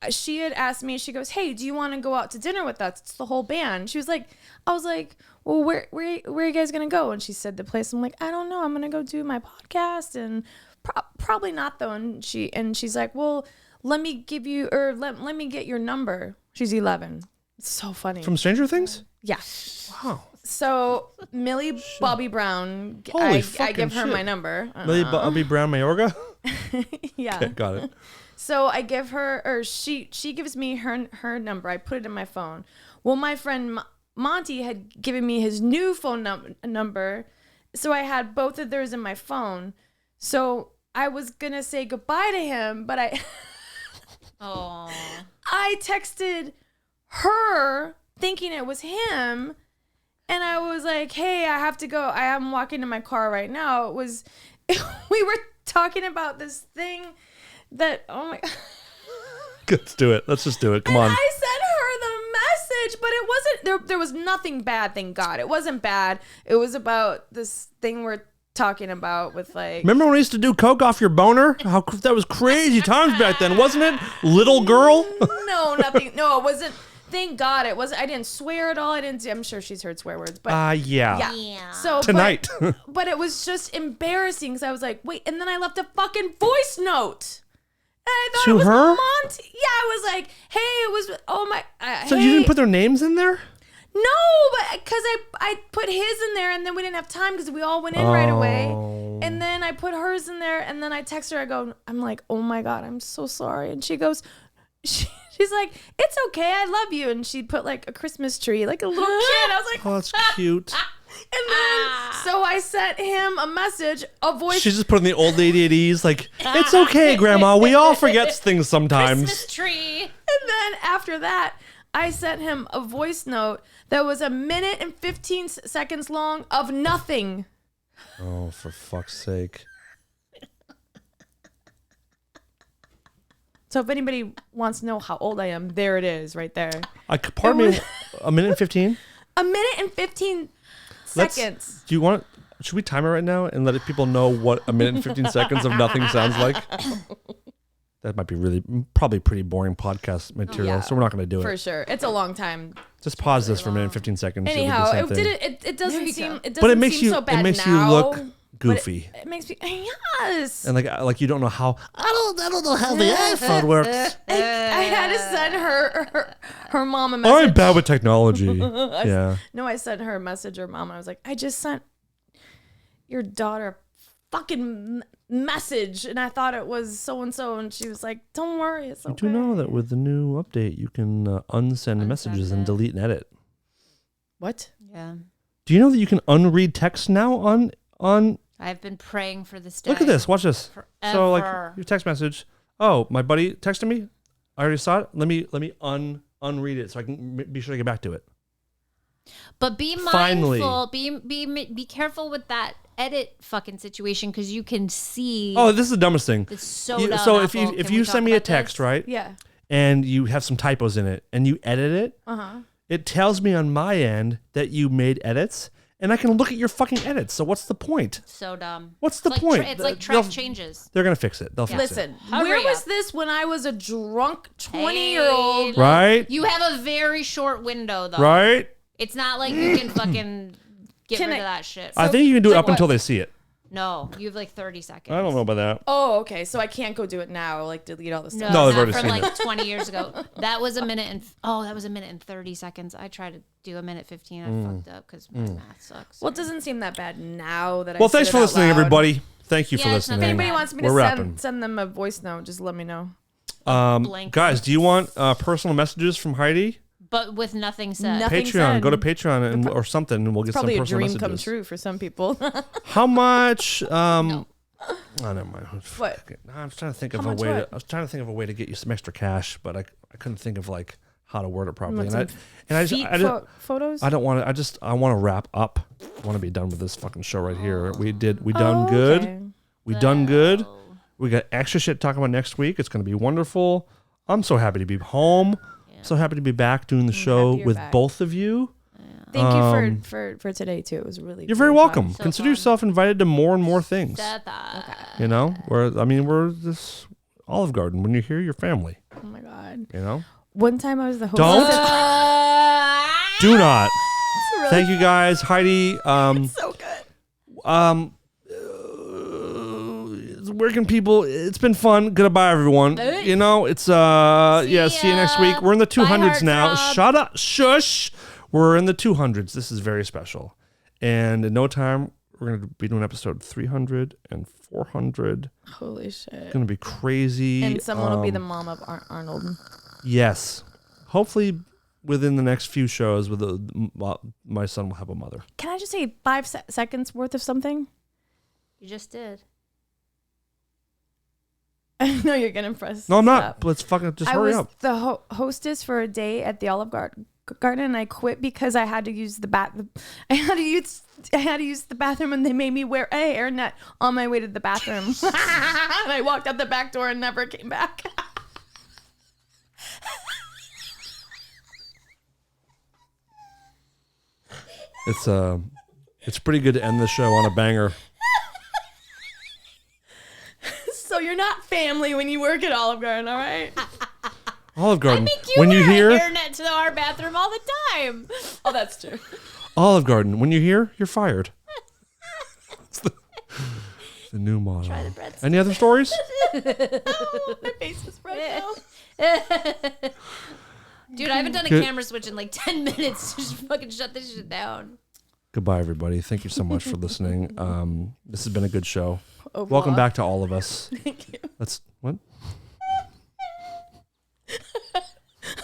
had asked me. She goes, "Hey, do you want to go out to dinner with us? It's the whole band." She was like, "I was like, well, where are you guys gonna go?" And she said the place. I'm like, "I don't know. I'm gonna go do my podcast and probably not though." And she's like, "Well, let me give you let me get your number." She's 11. It's so funny. From Stranger Things? Yeah. Wow. So Millie Bobby Brown, Holy I fucking give her shit. my number. Millie Bobby Brown Mayorga? Yeah. Okay, got it. So I give her, or she gives me her number. I put it in my phone. Well, my friend Monty had given me his new phone number, so I had both of theirs in my phone. So I was gonna say goodbye to him, but Oh. I texted her thinking it was him, and I was like, "Hey, I have to go. I am walking to my car right now." We were talking about this thing that, oh my God. Let's do it. Let's just do it. Come on. I sent her the message, but it wasn't, there was nothing bad, thank God. It wasn't bad. It was about this thing we're talking about with like. Remember when we used to do coke off your boner? That was crazy times back then, wasn't it? Little girl? No, nothing. No, it wasn't. Thank God it wasn't. I didn't swear at all. I'm sure she's heard swear words, but yeah. Yeah. So Tonight. but it was just embarrassing because I was like, wait, and then I left a fucking voice note. And I thought To it was her? Monty. Yeah, I was like, hey, it was. Oh my. So hey. you didn't put their names in there? No, but because I put his in there and then we didn't have time because we all went in right away. And then I put hers in there and then I text her. I'm like, oh my God, I'm so sorry. And she goes, she's like, it's okay, I love you. And she put like a Christmas tree, like a little kid. I was like, Oh, that's cute. and then so I sent him a message, a voice. She's just putting the old lady at ease, like, it's okay, Grandma. We all forget things sometimes. Christmas tree. And then after that, I sent him a voice note that was 1 minute and 15 seconds long of nothing. Oh, for fuck's sake. So if anybody wants to know how old I am, there it is right there. Pardon me, 1 minute and 15? 1 minute and 15 seconds. Do you want? Should we time it right now and let people know what 1 minute and 15 seconds of nothing sounds like? That might be probably pretty boring podcast material, Yeah, so we're not going to do For it. sure. It's a long time. Just pause this for 1 minute and 15 seconds. Anyhow, so we do the same thing. it doesn't you seem go. it doesn't But it makes seem you so bad it makes now, you look but goofy. It makes me yes. And like you don't know how I don't know how the iPhone works. I had to send her mom a message. I'm bad with technology. Yeah. No, I sent her a message, her mom. And I was like, I just sent your daughter a fucking message, and I thought it was so and so, and she was like, "Don't worry, it's okay." You do know that with the new update, you can unsend messages and delete and edit. What? Yeah. Do you know that you can unread text now on? I've been praying for this day. Look at this. Watch this. So like Forever. your text message. Oh, my buddy texted me. I already saw it. Let me unread it so I can be sure to get back to it. But be Finally. mindful. Be careful with that edit fucking situation because you can see. Oh, this is the dumbest thing. It's so You- dumb, so if Apple. you Can we talk send me a about text, this? right? Yeah. And you have some typos in it and you edit it, it tells me on my end that you made edits and I can look at your fucking edits. So what's the point? So dumb. What's the It's like point? it's like They'll- track changes. They're going to fix it. They'll fix Listen, Hurry where was up. this when I was a drunk 20-year-old? Hey, it. Right? You have a very short window though. Right? It's not like you can fucking get Can rid I- of that shit. I think you can do it like up until what? they see it. No, you have like 30 seconds. I don't know about that. Oh, okay. So I can't go do it now, like delete all the stuff. No, they've not already from seen like it. 20 years ago. That was 1 minute and that was 1 minute and 30 seconds. I tried to do 1 minute 15. I fucked up because my math sucks. Well, it doesn't seem that bad now that I Well, said thanks it for out listening, loud. everybody. Thank you for Yeah, it's not listening. that If anybody bad. wants me We're to wrapping. send them a voice note, just let me know. Blank. Guys, do you want personal messages from Heidi? But with nothing said. Nothing Patreon. said. Go to Patreon and, or something, and we'll get some Probably a personal dream messages. come true for some people. How much? Oh, never mind. What? I was trying to think of How a much way. what? I was trying to think of a way to get you some extra cash, but I couldn't think of like how to word it properly. Want And some I just Feet photos? I don't want to. I want to wrap up. I want to be done with this fucking show right here. We done good. Okay. We done good. We got extra shit to talk about next week. It's going to be wonderful. I'm so happy to be home. So happy to be back doing the show happy you're with back. both of you. Thank you for today too. It was really. You're very really welcome. fun. So Consider fun. yourself invited to more and more things. That. You know, we're this Olive Garden. When you're here, you're family. Oh my god! You know, One time I was the host. Don't. Do not. It's really Thank you guys, Heidi. so good. Where can people? It's been fun. Goodbye, everyone. You know, it's see you next week. We're in the 200s now. Heartthrobs. Shut up, shush. We're in the 200s. This is very special, and in no time we're gonna be doing episode 300 and 400. Holy shit! It's gonna be crazy. And someone will be the mom of Arnold. Yes, hopefully within the next few shows, with my son will have a mother. Can I just say 5 seconds worth of something? You just did. I know you're gonna press. No, I'm not. stop. Let's fucking just I hurry was up. the hostess for a day at the Olive Garden, and I quit because I had to use the I had to use the bathroom, and they made me wear a hairnet on my way to the bathroom. And I walked out the back door and never came back. It's pretty good to end the show on a banger. So you're not family when you work at Olive Garden, all right? Olive Garden. I think when wear you hear a hairnet to our bathroom all the time. Oh, that's true. Olive Garden, when you hear, you're fired. It's the new motto. Try the breadsticks. Any other stories? Oh, my face is red now. Dude, I haven't done a Good. camera switch in like 10 minutes. Just fucking shut this shit down. Goodbye, everybody. Thank you so much for listening. This has been a good show. Au revoir. Welcome back to all of us. Thank you. Let's what? I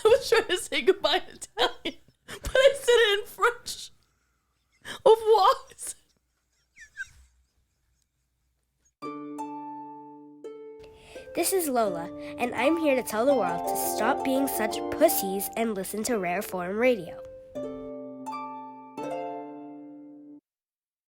was trying to say goodbye in Italian, but I said it in French. Au revoir. This is Lola, and I'm here to tell the world to stop being such pussies and listen to Rare Form Radio.